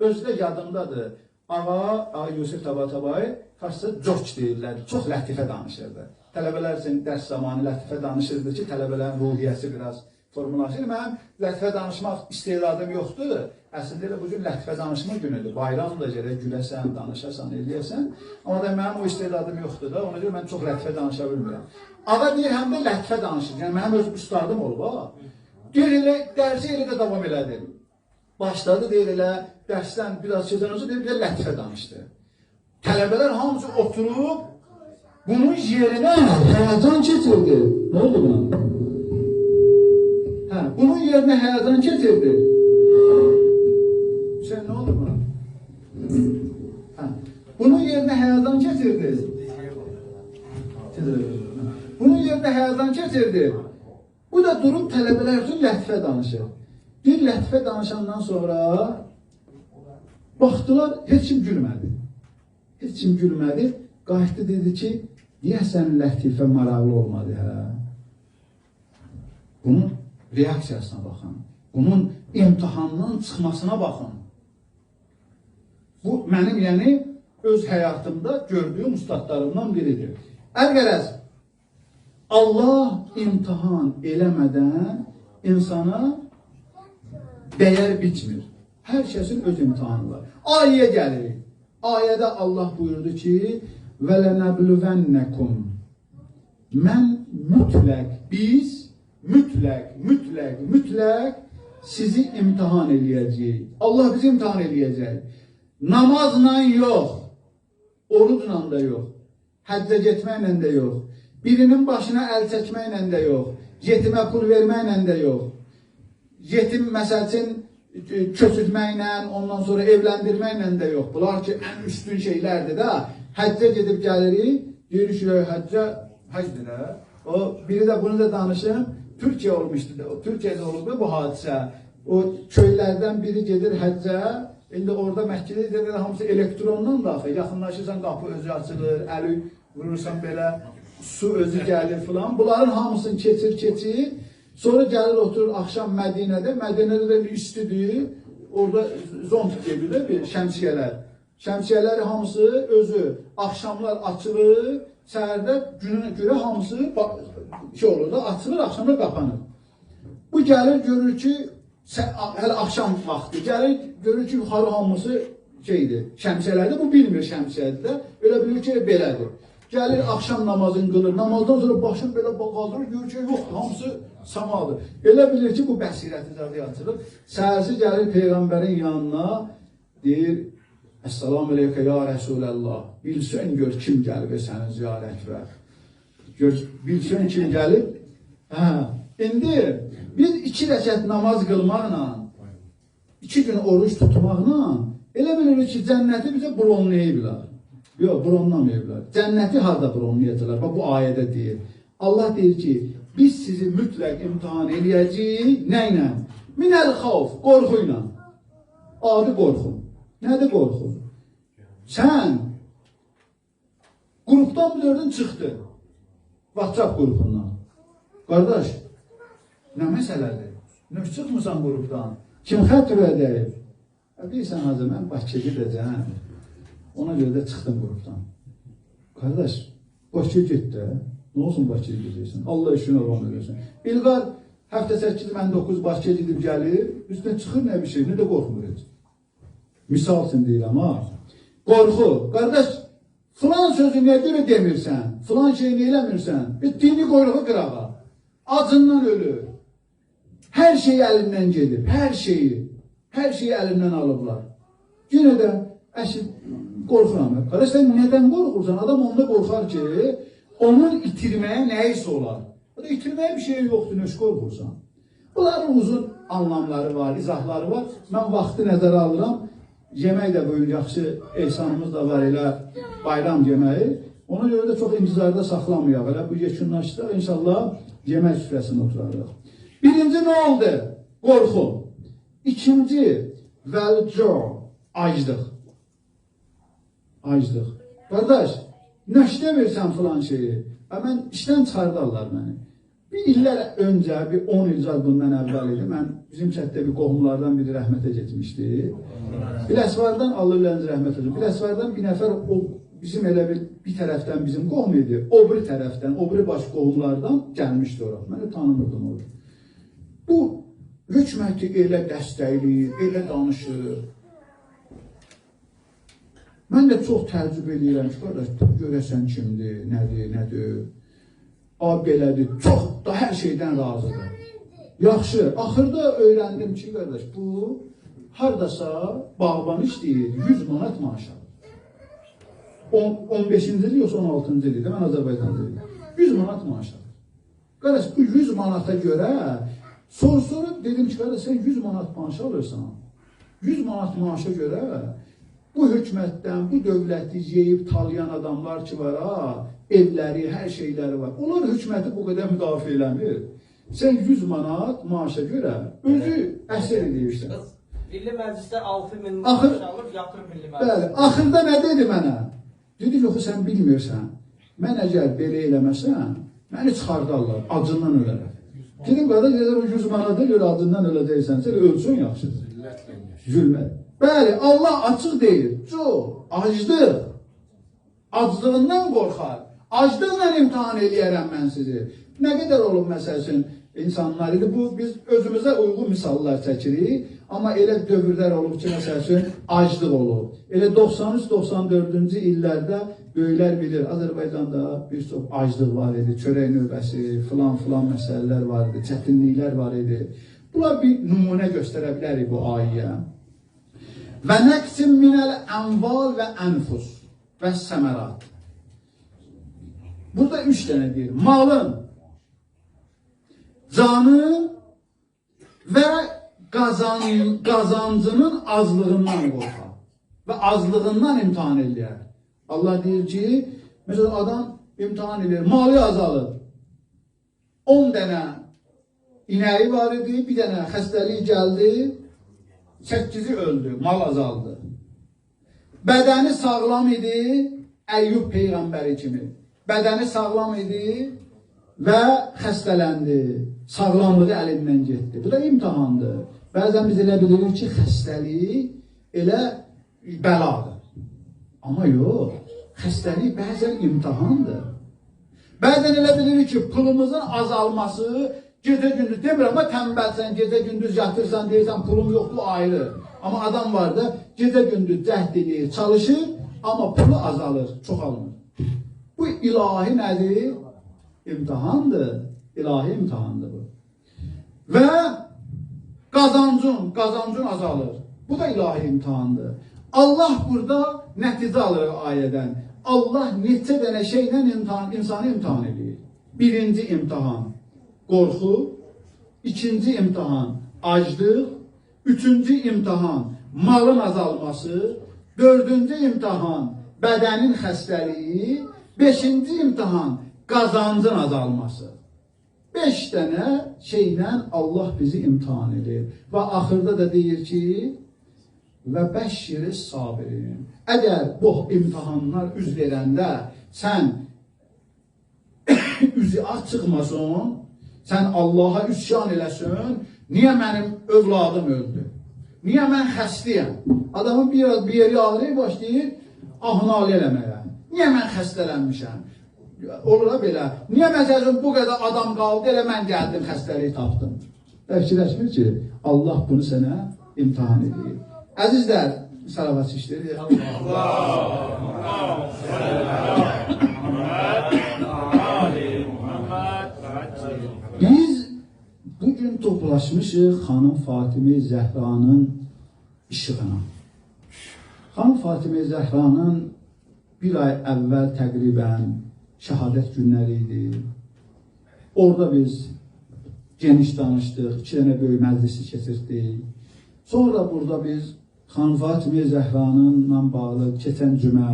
özü də yadımdadır. Ağa Yusuf Tabatabai farsda coç deyirlər, çox lətifə danışırdı. Tələbələr üçün dərs zamanı lətifə danışırdı ki, tələbələrin ruhiyyəsi biraz formulaşır. Mənim lətifə danışmaq istedadım yoxdur. Əslində elə bugün lətifə danışma günüdür. Bayram da gərək güləsən, danışasan, eləyəsən. Amma da mənim o istedadım yoxdur da. Ona görə mən çox lətifə danışa bilmirəm. Ağa deyir, həm də lətifə danışır. Yəni mənim öz ustadım olub, ha. Deyir, elə dərsi elə də davam elədim. Başladı, deyir, elə dərsdən biraz keçən olsa, deyir, bir lətifə danışdı. Tələbələr hamısı oturub, bunun yerinə həyəcan keçirdi. Nə oldu buna? Hə, bunun yerinə həyəcan keçirdi. Sen ne oldu buna? Hə, bunun yerinə həyəcan keçirdi. Bunun yerinə həyəcan keçirdi. Bu da durub tələbələr üçün lətifə danışır. Bir lətifə danışandan sonra baxdılar, heç kim gülmədi. Heç kim gülmədi. Qayıtdı dedi ki, deyəsən lətifə maraqlı olmadı, hə? Bunun reaksiyasına baxın. Bunun imtihandan çıxmasına baxın. Bu mənim, yəni, öz həyatımda gördüyüm ustadlarımdan biridir. Əlqərəz, Allah imtihan eləmədən insana dəyər bitmir. Hər kəsin öz imtihanı var. Ayəyə gəlir. Ayədə Allah buyurdu ki, وَلَنَبْلُوَنَّكُمْ Mən mütləq, biz mütləq sizi imtihan eləyəcək. Allah bizi imtihan eləyəcək. Namazla yox, orucla da yox, həccə getməklə də yox, birinin başına əl çəkməklə də yox, yetimə pul verməklə də yox, yetim məsəlçin köçürtməklə, ondan sonra evləndirməklə də yox. Bunlar ki, ən üstün şeylərdir də. Həccə gedib gəlirik, deyirik ki, həccdir də. O, biri də bunu da danışım, Türkiyə olmuşdu da, Türkiyədə olub bu hadisə. O köylərdən biri gedir həccə, indi orada Məkkədə gedir, hamısı elektrondan daxil, yaxınlaşırsan, qapı özü açılır, əli vurursan belə, su özü gəlir filan. Bunların hamısını keçir, sonra gəlir oturur axşam Mədinədə, Mədinədə də bir üstüdür, orada zont gedir, bir şəmsiyələr. Şəmsiyələr hamısı özü, axşamlar açılır, səhərdə gününə görə hamısı şey olur da, açılır, axşamda qapanır. Bu gəlir, görür ki, hələ axşam vaxtı, gəlir, görür ki, yuxarı hamısı şeydir, şəmsiyələrdə, bu bilmir şəmsiyədir də, elə bilir ki, belədir. Gəlir, axşam namazını qılır, namazdan sonra başını belə qaldırır, görür ki, yoxdur, hamısı samadır. Elə bilir ki, bu bəsirəti zədi açılır. Səhərsi gəlir Peyğəmbərin yanına, deyir, Əssalamu aleykə ya Rəsuləllah, bilsən gör kim gəlib sənin ziyarət və bilsən kim gəlib. İndi biz 2 rəkət namaz qılmaqla, 2 gün oruç tutmaqla elə bilirik ki, cənnəti bizə bronlayıblar. Yox, bronlamayıblar. Cənnəti harada bronlayacaqlar? Bu ayədə deyir. Allah deyir ki, biz sizi mütləq imtihan eləyəcəyik. Nə ilə? Minəl xavf, qorxu ilə. Adi qorxu. Nədir qorxu? Sən qrupdan bilirdən çıxdın. WhatsApp qrupundan. Qardaş, nə məsələdir? Nə çıxmısan qrupdan? Kim xətr edəyib? Bilirsən, Hacı, mən Bakıya gedəcəm. Ona görə də çıxdım qrupdan. Qardaş, Bakıya getdə. Nə olsun Bakıya gedəcəksən? Allah işini avam edəsən. İlqar həftə 8, mən 9 Bakıya gedib gəlir. Üstdən çıxır nə bir şey, nə də qorxmur heç. Misal üçün deyirəm ha. Qorxu. Qardaş, filan sözü niyə görə demirsən? Filan şeyi niyə eləmirsən? Dini qoyruğu qırağa. Acından ölür. Hər şey əlindən gedib. Hər şeyi əlindən alıblar. Yenə də qorxuram. Qardaş, sən nədən qorxursan? Adam onda qorxar ki, onun itirməyə nəyisə olar. İtirməyə bir şey yoxdur, nöş qorxursan. Bunların uzun anlamları var, izahları var. Mən vaxtı nəzərə alıram. Yemək də bugün yaxşı ehsanımız da var, elə bayram yeməyi. Ona görə də çox intizarda saxlamayaq. Elə bu yekunlaşdıq, inşallah yemək süfrəsində oturarıq. Birinci nə oldu? Qorxu. İkinci, vəlco, aclıq. Aclıq. Qardaş, nəşdə versən filan şeyi. Mən işdən çıxardarlar məni. Bir illər öncə, bir 10 il bundan əvvəl idi. Mən bizim çətdə bir qohumlardan biri rəhmətə getmişdi. Biləsvardan Allah ləncə rəhmət edir. Biləsvardan bir nəfər bizim elə bir tərəfdən bizim qohum idi. O biri tərəfdən, o biri baş qohumlardan gəlmişdi ora. Mən də tanımırdım onu. Bu hökuməti elə dəstəkləyir, elə danışır. Mən də çox təəccüb edirəm ki, qardaş, görəsən kimdir, nədir. Belədir, çox da hər şeydən razıdır. Yaxşı, axırda öyrəndim ki, qardaş, bu haradasa bağban işləyir, 100 manat maaş alır. 15-ci il yoxsa 16-cı ildir, mən Azərbaycanda deyirəm. 100 manat maaş alır. Qardaş, bu 100 manata görə soru dedim ki, qardaş, sən 100 manat maaş alırsan, 100 manat maaşa görə bu hökumətdən, bu dövləti yeyib talayan adamlar ki var, evləri, hər şeyləri var. Onlar hökuməti bu qədər müdafiə eləmir. Sən 100 manat maaşa görə özü əsər edirsən. Milli Məclisdə 6.000 maaş alır, yatır Milli Məclisdə. Bəli, axırda nə dedi mənə? Dedi ki, yoxsa sən bilmirsən, mən əgər belə eləməsən, məni çıxardarlar, acından ölərəm. Dedim, qardaş, o 100 manata görə acından öləcəksən, sən ölsün yaxşıdır. Zülmət. Bəli, Allah açıq deyir, aclıq, aclığından qorxar, aclıqla imtihan eləyərəm mən sizi. Nə qədər olub məsəl üçün insanlar idi, bu biz özümüzə uyğun misallar çəkirik, amma elə dövrlər olub ki, məsəl üçün aclıq olub. Elə 93-94-cü illərdə böyüklər bilir, Azərbaycanda bir çox aclıq var idi, çörək növbəsi, filan məsələlər var idi, çətinliklər var idi. Bunlar bir nümunə göstərə bilərik bu ayəyə. Və nəqsim minəl ənval və ənfus və səmərat. Burada 3 dənə deyir. Malın, canın və qazancının azlığından qorxar və azlığından imtihan edir. Allah deyir ki, mesela adam imtihan edir, malı azalır. 10 dənə inəyi var idi, bir dənə xəstəlik gəldi, 8'i öldü, mal azaldı. Bədəni sağlam idi, Əyyub peyğəmbəri kimi. Bədəni sağlam idi və xəstələndi. Sağlamlığı əlindən getdi. Bu da imtihandır. Bəzən biz elə bilirik ki, xəstəlik elə bəladır. Amma yox, xəstəlik bəzən imtihandır. Bəzən elə bilirik ki, pulumuzun azalması, gecə-gündüz demirəm, amma tənbəlsən, gecə-gündüz yatırsan, deyirsən, pulum yox, bu ayrı. Amma adam var da, gecə-gündüz cəhd edir, çalışır, amma pulu azalır, çoxalmır. Bu ilahi nədir? İmtihandır. İlahi imtihandır bu. Və qazancın azalır. Bu da ilahi imtihandır. Allah burada nəticə alır ayədən. Allah neçə dənə şeylə insanı imtihan edir. Birinci imtihan qorxu, ikinci imtihan aclıq, üçüncü imtihan malın azalması, dördüncü imtihan bədənin xəstəliyi, beşinci imtihan qazancın azalması. 5 dənə şeylə Allah bizi imtihan edir. Və axırda da deyir ki, və bəşşiri sabirin. Əgər bu imtihanlar üz verəndə sən üzü aç çıxmasın, sən Allaha üsyan eləsin, niyə mənim övladım öldü? Niyə mən xəstəyəm? Adamın bir yeri ağrıyıb başlayır, ahnalı eləməyə. Niyə mən xəstələnmişəm? Olur da belə. Niyə məsələn bu qədər adam qaldı, elə mən gəldim, xəstəliyi tapdım. Fikirləşmir ki, Allah bunu sənə imtihan edir. Əzizlər, salavat işleri. Biz bugün toplaşmışıq xanım Fatimə Zəhranın işığına. Xanım Fatimə Zəhranın bir ay əvvəl təqribən şəhadət günləri idi. Orada biz geniş danışdıq, 2 dənə böyük məclisi keçirdik. Sonra burada biz xanım Fatimə Zəhranınla bağlı keçən cümə,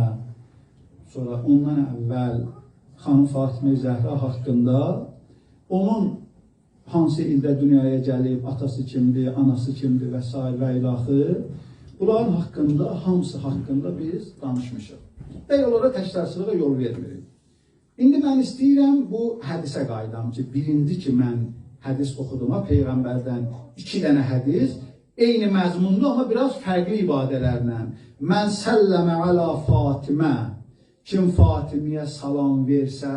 sonra ondan əvvəl xanım Fatimə Zəhra haqqında, onun hansı ildə dünyaya gəlib, atası kimdir, anası kimdir və s. və ilaxı, bunların haqqında, hamısı haqqında biz danışmışıq. Və yollara təkrarçılığa yol vermirik. İndi mən istəyirəm bu hədisə qaydam ki, birinci ki, mən hədis oxuduma Peyğəmbərdən 2 dənə hədis, eyni məzmunlu, amma biraz fərqli ibadələrlə. Mən səlləmə alə Fatimə, kim Fatimiyə salam versə,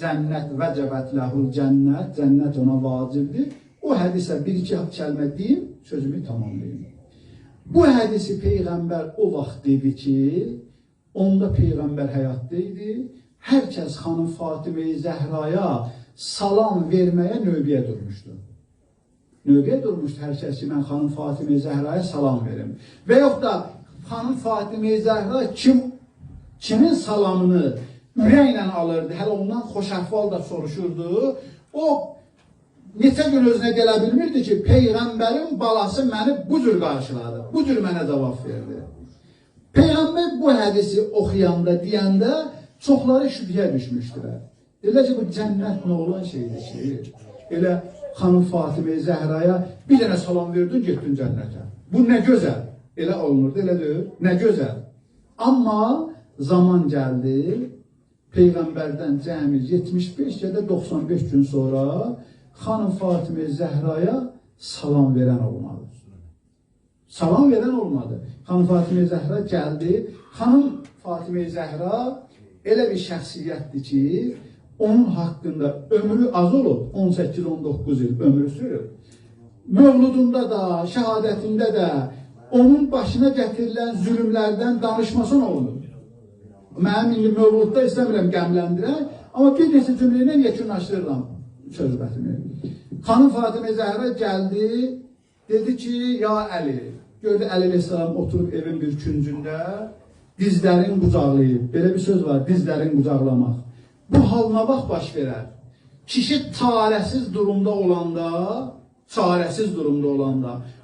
cənnət vəcəbət ləhul cənnət, cənnət ona vacibdir. O hədisə 1-2 kəlmə deyim, sözümü tamamlayayım. Bu hədisi Peyğəmbər o vaxt dedi ki, onda Peyğəmbər həyatda idi, hər kəs xanım Fatimə Zəhraya salam verməyə növbəyə durmuşdu. Növbəyə durmuşdu hər kəs ki, mən xanım Fatimə Zəhraya salam verim. Və yox da xanım Fatimə Zəhra kimin salamını ürəklə alırdı, hələ ondan xoş əhval da soruşurdu. O neçə gün özünə gələ bilmirdi ki, Peyğəmbərin balası məni bu cür qarşıladı, bu cür mənə cavab verdi. Peyğəmbər bu hədisi oxuyanda, deyəndə çoxları şübhəyə düşmüşdülər. Elə ki, bu cənnət nə olan şeydir ki, elə xanım Fatimə Zəhraya bir dənə salam verdin, getdin cənnətə. Bu nə gözəl, elə olunurdu, elə deyil, nə gözəl. Amma zaman gəldi, Peyğəmbərdən cəmi 75 ya da 95 gün sonra xanım Fatimə Zəhraya salam verən olmadı. Salam verən olmadı. Xanım Fatimə Zəhra gəldi. Xanım Fatimə Zəhra elə bir şəxsiyyətdir ki, onun haqqında ömrü az olub, 18-19 il ömrü sürüb. Mövludunda da, şəhadətində də onun başına gətirilən zülümlərdən danışmasın olunur. Mənim indi mövludda istəmirəm qəmləndirək, amma bir neçə cümlə ilə yekunlaşdırıram sözbətimi. Xanım Fatimə Zəhra gəldi, dedi ki, ya Əli, gördü Əli Aleyhisselam oturub evin bir küncündə, dizlərin qucaqlayıb, belə bir söz var, dizlərin qucaqlamaq. Bu hal nə vaxt baş verər? Kişi çarəsiz durumda olanda,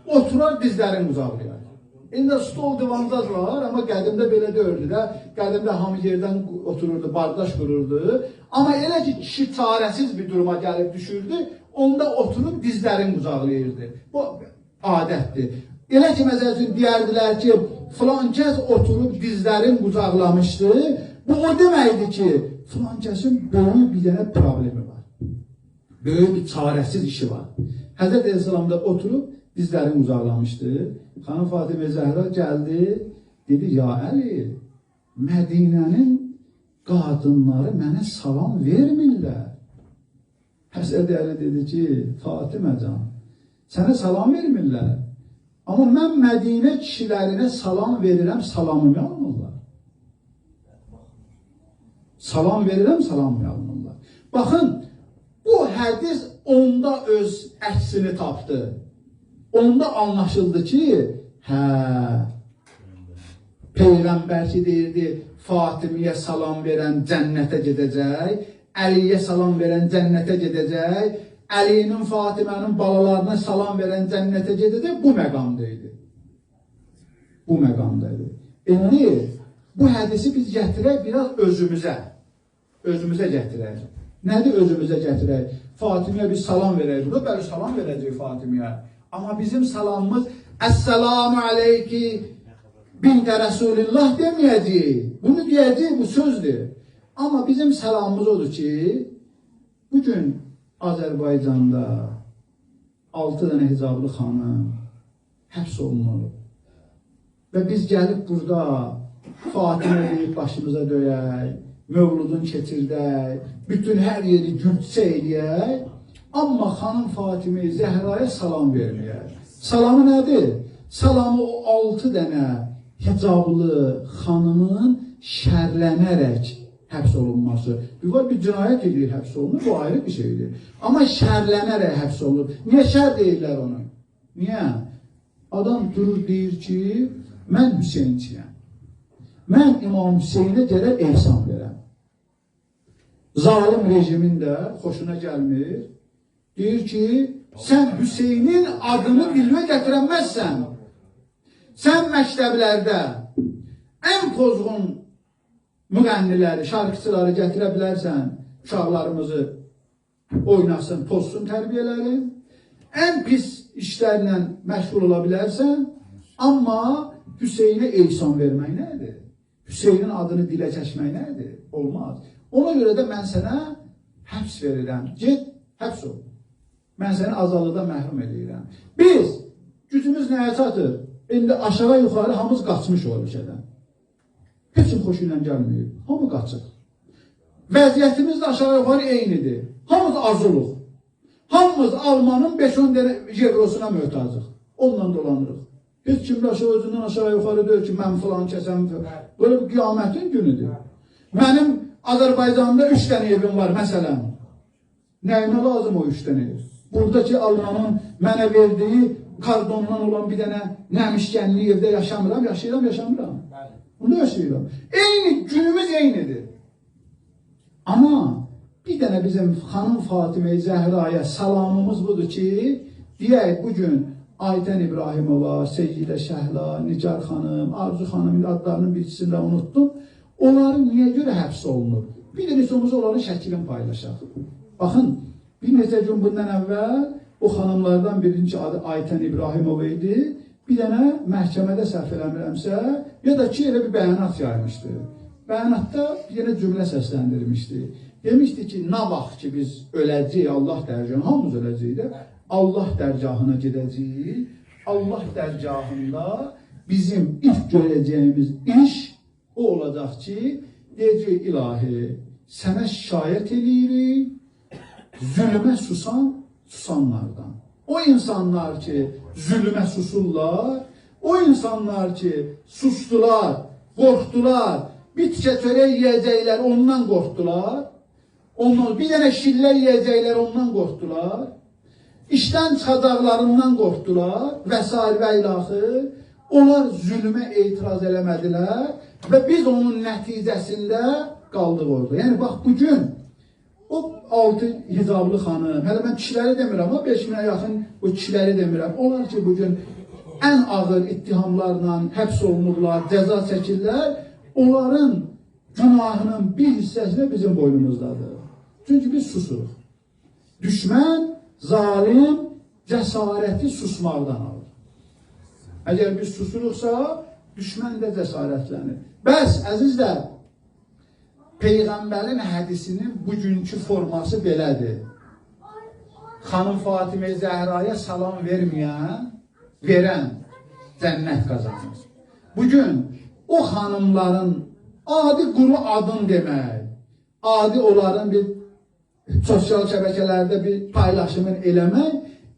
oturar dizlərin qucaqlayar. İndi stol divanzaz var, amma qədimdə belə deyirdi də, qədimdə hamı yerdən otururdu, bardaş qururdu. Amma elə ki, kişi çarəsiz bir duruma gəlib düşürdü, onda oturub dizlərin qucaqlayırdı. Bu adətdir. Elə ki, məsəl üçün deyərdilər ki, filan kəs oturub dizlərin qucaqlamışdı, bu o deməkdir ki, filan kəsin böyük bir dənə problemi var. Böyük bir çarəsiz işi var. Həzrət Aleyhisselamda oturub dizlərin qucaqlamışdı. Xanım Fatimə Zəhra gəldi, dedi, ya Əli, Mədinənin qadınları mənə salam vermirlər. Həzrət Əli dedi ki, Fatimə can, sənə salam vermirlər. Amma mən Mədinə kişilərinə salam verirəm, salamımı almırlar. Salam verirəm, salamımı almırlar. Baxın, bu hədis onda öz əksini tapdı. Onda anlaşıldı ki, Peyğəmbər ki deyirdi, Fatimiyə salam verən cənnətə gedəcək, Əliyə salam verən cənnətə gedəcək, Əlinin, Fatimənin balalarına salam verən cənnətə gedəcək, bu məqamdaydı. Bu məqamdaydı. İndi bu hədisi biz gətirək biraz özümüzə gətirək. Nədir özümüzə gətirək? Fatimiyə bir salam verək. Burada bəli salam verəcək Fatimiyə. Amma bizim salamımız Əssəlamu aleyki bintə Rəsulillah deməyəcək. Bunu deyəcək, bu sözdür. Amma bizim salamımız odur ki, bugün Azərbaycanda 6 dənə hicablı xanım həbs olunur. Və biz gəlib burada Fatimə deyib başımıza döyək, mövludun keçirdək, bütün hər yeri gültsə eləyək, amma xanım Fatimə Zəhraya salam verməyək. Salamı nədir? Salamı o 6 dənə hicablı xanımın şərlənərək həbs olunması. Bir cinayət edir, həbs olunur, bu ayrı bir şeydir. Amma şərlənərək həbs olunur. Niyə şər deyirlər onu? Niyə? Adam durur, deyir ki, mən Hüseynçiyəm. Mən İmam Hüseynə gərək ehsan verəm. Zalim rejimin də xoşuna gəlmir. Deyir ki, sən Hüseynin adını dilinə gətirəməzsən. Sən məktəblərdə ən pozğun müğənniləri, şarkıçıları gətirə bilərsən, uşaqlarımızı oynasın, pozsun tərbiyələri. Ən pis işlərlə məşğul ola bilərsən, amma Hüseynə ehsan vermək nədir? Hüseynin adını dilə çəkmək nədir? Olmaz. Ona görə də mən sənə həbs verirəm. Get, həbs ol. Mən səni azadlıqdan məhrum edirəm. Biz, gücümüz nəyə çatır? İndi aşağı yuxarı hamımız qaçmış o ölkədən. Heç kim xoşu ilə gəlməyib. Hamı qaçır. Vəziyyətimiz də aşağı yuxarı eynidir. Hamımız arzuluq. Hamımız Almanın 5-10 dənə evrosuna möhtacıq. Onunla dolanırıq. Heç kim də özündən aşağı yuxarı deyir ki, mən filan kəsəm. Böyle bir qiyamətin günüdür. Mənim Azərbaycanda 3 dənə evim var məsələn. Nəyimə lazım o 3 dənə ev? Buradakı Almanın mənə verdiyi kardondan olan bir dənə nəmişkənli evdə yaşamıram, yaşamıram. Bunu yaşayıram. Eyni, günümüz eynidir. Amma bir dənə bizim xanım Fatimə Zəhraya salamımız budur ki, deyək bugün Aytən İbrahimova, Seyyidə Şəhla, Nigar xanım, Arzu xanımın adlarının bir ikisini də unuttum. Onların niyə görə həbs olunur? Bir də neçəmiz onların şəklini paylaşaq. Baxın, bir neçə gün bundan əvvəl o xanımlardan birinci adı Aytən İbrahimova idi. Bir dənə məhkəmədə səhv eləmirəmsə, ya da ki, elə bir bəyanat yaymışdı. Bəyanatda bir dənə cümlə səsləndirmişdi. Demişdi ki, nə vaxt ki biz öləcəyik, Allah dərgahına, hamımız öləcəyik də, Allah dərgahına gedəcəyik. Allah dərgahında bizim ilk görəcəyimiz iş o olacaq ki, deyəcək ilahi, sənə şikayət edirik, zülmə susanlardan. O insanlar ki, zülmə susurlar, o insanlar ki, sustular, qorxdular, bir tikə çörək yiyəcəklər, ondan qorxdular, bir dənə şillə yiyəcəklər, ondan qorxdular, işdən çıxacaqlarından qorxdular və s. və ilaxı, onlar zülmə etiraz eləmədilər və biz onun nəticəsində qaldıq orada. Yəni, bax, bugün o 6 hicablı xanım, hələ mən kişiləri demirəm, amma 5000-ə yaxın o kişiləri demirəm. Onlar ki, bugün ən ağır ittihamlarla həbs olunurlar, cəza çəkirlər, onların günahının bir hissəsi də bizim boynumuzdadır. Çünki biz susuruq. Düşmən, zalim, cəsarəti susmaqdan alır. Əgər biz susuruqsa, düşmən də cəsarətlənir. Bəs, əzizlər, Peyğəmbərin hədisinin bugünkü forması belədir. Xanım Fatimə Zəhraya salam verməyən, verən cənnət qazanır. Bugün o xanımların adi quru adın demək, adi onların bir sosial şəbəkələrdə bir paylaşımın eləmək,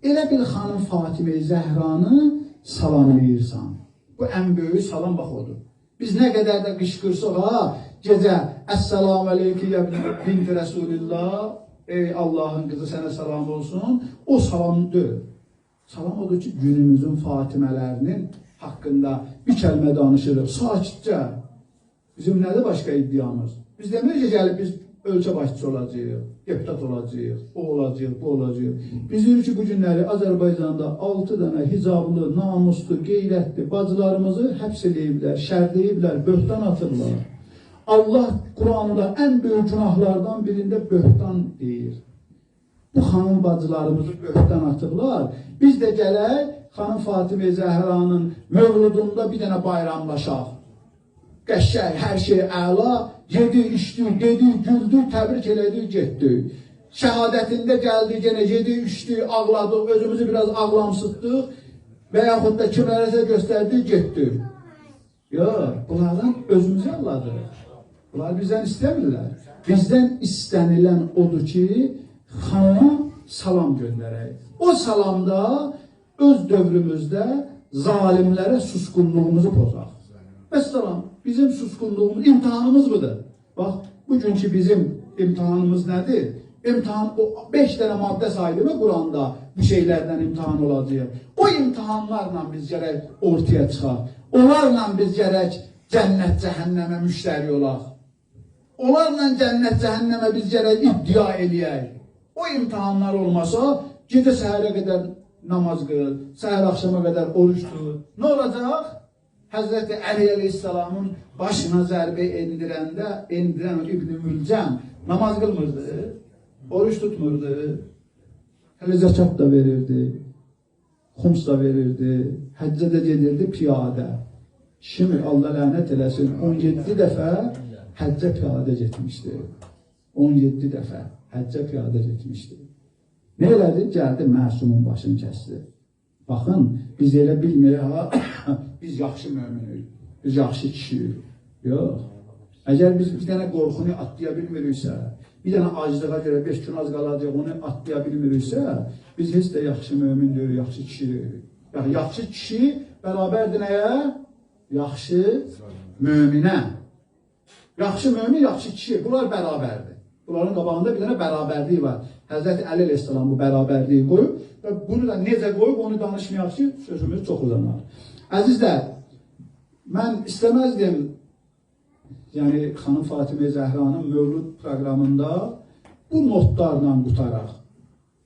elə bir xanım Fatimə Zəhranı salamlayırsan. Bu ən böyük salam bax odur. Biz nə qədər də qışqırsaq, gecə Əssalamu aleyküm ya binti Rəsulillah, ey Allahın qızı sənə salam olsun, o salamdır. Salam odur ki, günümüzün Fatimələrinin haqqında bir kəlmə danışırıq, sakitcə. Bizim nədir başqa iddiamız? Biz demirik ki, gəlib biz ölkə başçısı olacaq, deputat olacaq, o olacaq, bu olacaq. Biz deyirik ki, bu günləri Azərbaycanda 6 dənə hicablı, namuslu, qeyrətli bacılarımızı həbs ediblər, şərləyiblər, böhtan atırlar. Allah Qur'an'da ən böyük günahlardan birində böhtan deyir. Bu xanım bacılarımızı böhtan atırlar. Biz də gələk, xanım Fatimə Zəhranın mövludunda bir dənə bayramlaşaq. Qəşəng, hər şey əla, yedi, içdi, dedi, güldü, təbrik elədi, getdi. Şəhadətində gəldi, yenə yedi, içdi, ağladıq, özümüzü biraz ağlamsıtdıq və yaxud da kimlərəsə göstərdi, getdi. Yox, bunlardan özümüzü ağladıq. Bunlar bizdən istəmirlər. Bizdən istənilən odur ki, xanıma salam göndərək. O salamda öz dövrümüzdə zalimlərə susqunluğumuzu pozaq. Vəssalam, bizim susqunluğumuz, imtihanımız budur. Bax, bugünkü bizim imtihanımız nədir? İmtihan, o 5 dənə maddə saydı mı Quranda bu şeylərdən imtihan olacaq? O imtihanlarla biz gərək ortaya çıxaq. Onlarla biz gərək cənnət, cəhənnəmə müştəri olaq. Onlarla cənnət, cəhənnəmə biz gərək iddia eləyək. O imtihanlar olmasa, gecə səhərə qədər namaz qıl, səhər axşama qədər oruç tut. Nə olacaq? Həzrəti Əli əleyhissalamın başına zərbə endirən İbn-i Mülcəm namaz qılmırdı, oruç tutmurdu, hələ zəkat da verirdi, xums da verirdi, həccə də gedirdi piyadə. Şimdi Allah lənət eləsin 17 dəfə həccə piyadə getmişdi. 17 dəfə həccə piyadə getmişdi. Nə elədi? Gəldi məsumun başını kəsdi. Baxın, biz elə bilmirik, biz yaxşı möminik, biz yaxşı kişiyik. Yox. Əgər biz bir dənə qorxunu atlaya bilmiriksə, bir dənə acılığa görə 5 gün az qalacaq, onu atlaya bilmiriksə, biz heç də yaxşı mömin deyirik, yaxşı kişi deyirik. Yəni, yaxşı kişi bərabərdir nəyə? Yaxşı möminə. Yaxşı mömin, yaxşı kişi, bunlar bərabərdir. Bunların qabağında bir dənə bərabərliyi var. Həzrəti Əli əleyhissalam bu bərabərliyi qoyub və bunu da necə qoyub, onu danışmayaq ki, sözümüz çox uzanar. Əzizlər, mən istəməzdim, yəni xanım Fatimə Zəhranın Mövlud proqramında bu notlarla qutaraq.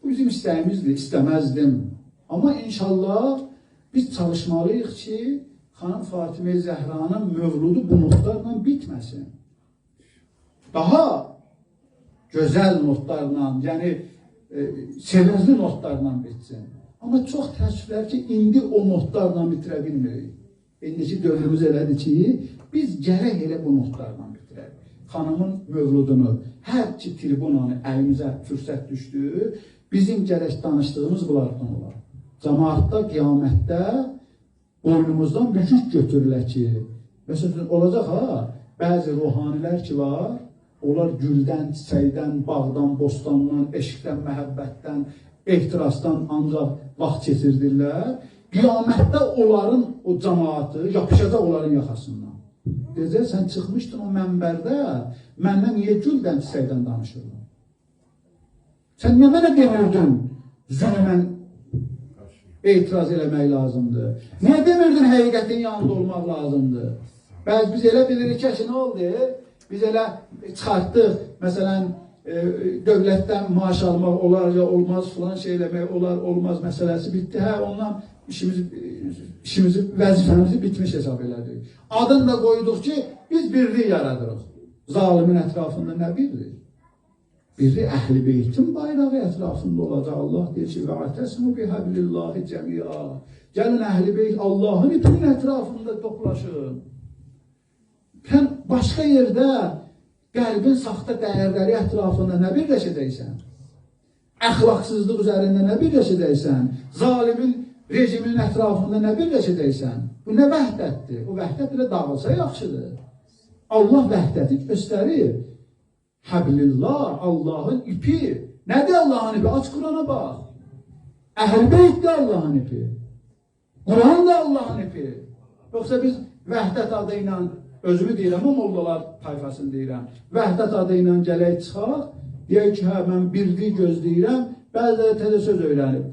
Bu bizim istəyimizdir, istəməzdim. Amma inşallah biz çalışmalıyıq ki, xanım Fatimə Zəhranın Mövludu bu notlarla bitməsin. Daha gözəl notlarla, yəni sevincli notlarla bitsin. Amma çox təəssüflər ki, indi o notlarla bitirə bilmirik. İndiki dövrümüz elədir ki, biz gərək elə bu notlarla bitirək. Xanımın mövludunu, hər ki tribunanı əlimizə fürsət düşdü, bizim gərək danışdığımız bunlardan olar. Cəmaatda, qiyamətdə boynumuzdan bükük götürülə ki, məsələn, olacaq ha, bəzi ruhanilər ki var, onlar güldən, çiçəkdən, bağdan, bostandan, eşqdən, məhəbbətdən, ehtirasdan ancaq vaxt keçirdirlər. Qiyamətdə onların o cəmaatı yapışacaq onların yaxasından. Deyəcək, sən çıxmışdın o mənbərdə, məndən niyə güldən, çiçəkdən danışırdın? Sən niyə mənə demirdin, zülmən etiraz eləmək lazımdır? Niyə demirdin, həqiqətin yanında olmaq lazımdır? Bəzi biz elə bilirik ki, nə oldu? Biz elə çıxartdıq, məsələn, dövlətdən maaş almaq olar ya olmaz, filan şey eləmək olar, olmaz məsələsi bitdi. Hə, ondan işimizi, vəzifəmizi bitmiş hesab elədik. Adını da qoyduq ki, biz birlik yaradırıq. Zalimin ətrafında nə birlik? Birlik Əhl-i Beytin bayrağı ətrafında olacaq. Allah deyir ki, وَاَعْتَسْمُ بِحَبْلِ اللّٰهِ جَمِيعًا. Gəlin Əhl-i Beyt Allahın ipinin ətrafında toplaşın. Sən başqa yerdə qəlbin saxta dəyərləri ətrafında nə birləşəcəksən? Əxlaqsızlıq üzərində nə birləşəcəksən? Zalimin rejimin ətrafında nə birləşəcəksən? Bu nə vəhdətdir? O vəhdət ilə dağılsa yaxşıdır. Allah vəhdəti göstərir. Həblillah, Allahın ipi. Nədir Allahın ipi? Aç Qurana bax. Əhl-i Beytdir Allahın ipi. Quran da Allahın ipi. Yoxsa biz vəhdət adı ilə, özümü deyirəm, o mollalar tayfasını deyirəm, vəhdət adı ilə gələk çıxaq, deyək ki, hə, mən birliyi gözləyirəm, bəziləri təzə söz öyrənib.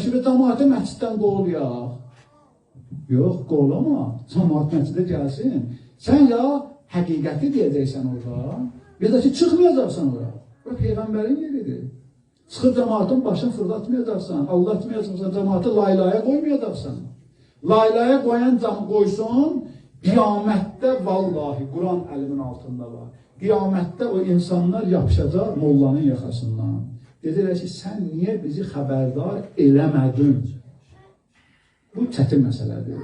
Şimdi cəmaatı məsciddən qovlayaq. Yox, qovlama, cəmaat məscidə gəlsin. Sən ya həqiqəti deyəcəksən orada, ya da ki, çıxmayacaqsan orada. Bu Peyğəmbərin yeridir. Çıxıb cəmaatın başını fırlatmayacaqsan, Allah etməyəcəksən, cəmaatı laylaya qoymayacaqsan. Laylaya qoyan qoysun, qiyamətdə vallahi Quran əlimin altında var. Qiyamətdə o insanlar yapışacaq mollanın yaxasından. Dedilər ki, sən niyə bizi xəbərdar eləmədin? Bu çətin məsələdir.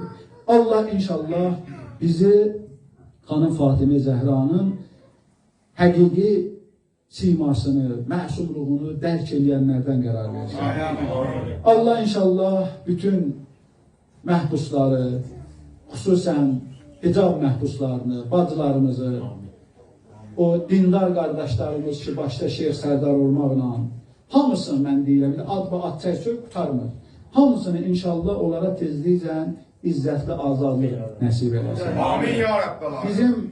Allah inşallah bizi xanım Fatimə Zəhranın həqiqi simasını, məsumluğunu dərk eləyənlərdən qərar versin. Allah inşallah bütün məhbusları, xüsusən hicab məhbuslarını, bacılarımızı, o dindar qardaşlarımız ki, başda Şeyx Sərdar olmaqla, hamısını mən deyirəm, ad çək söz qutarmır. Hamısını inşallah onlara tezliklə izzətli azadlıq nəsib eləsin. Amin ya Rabbel Alemin. Bizim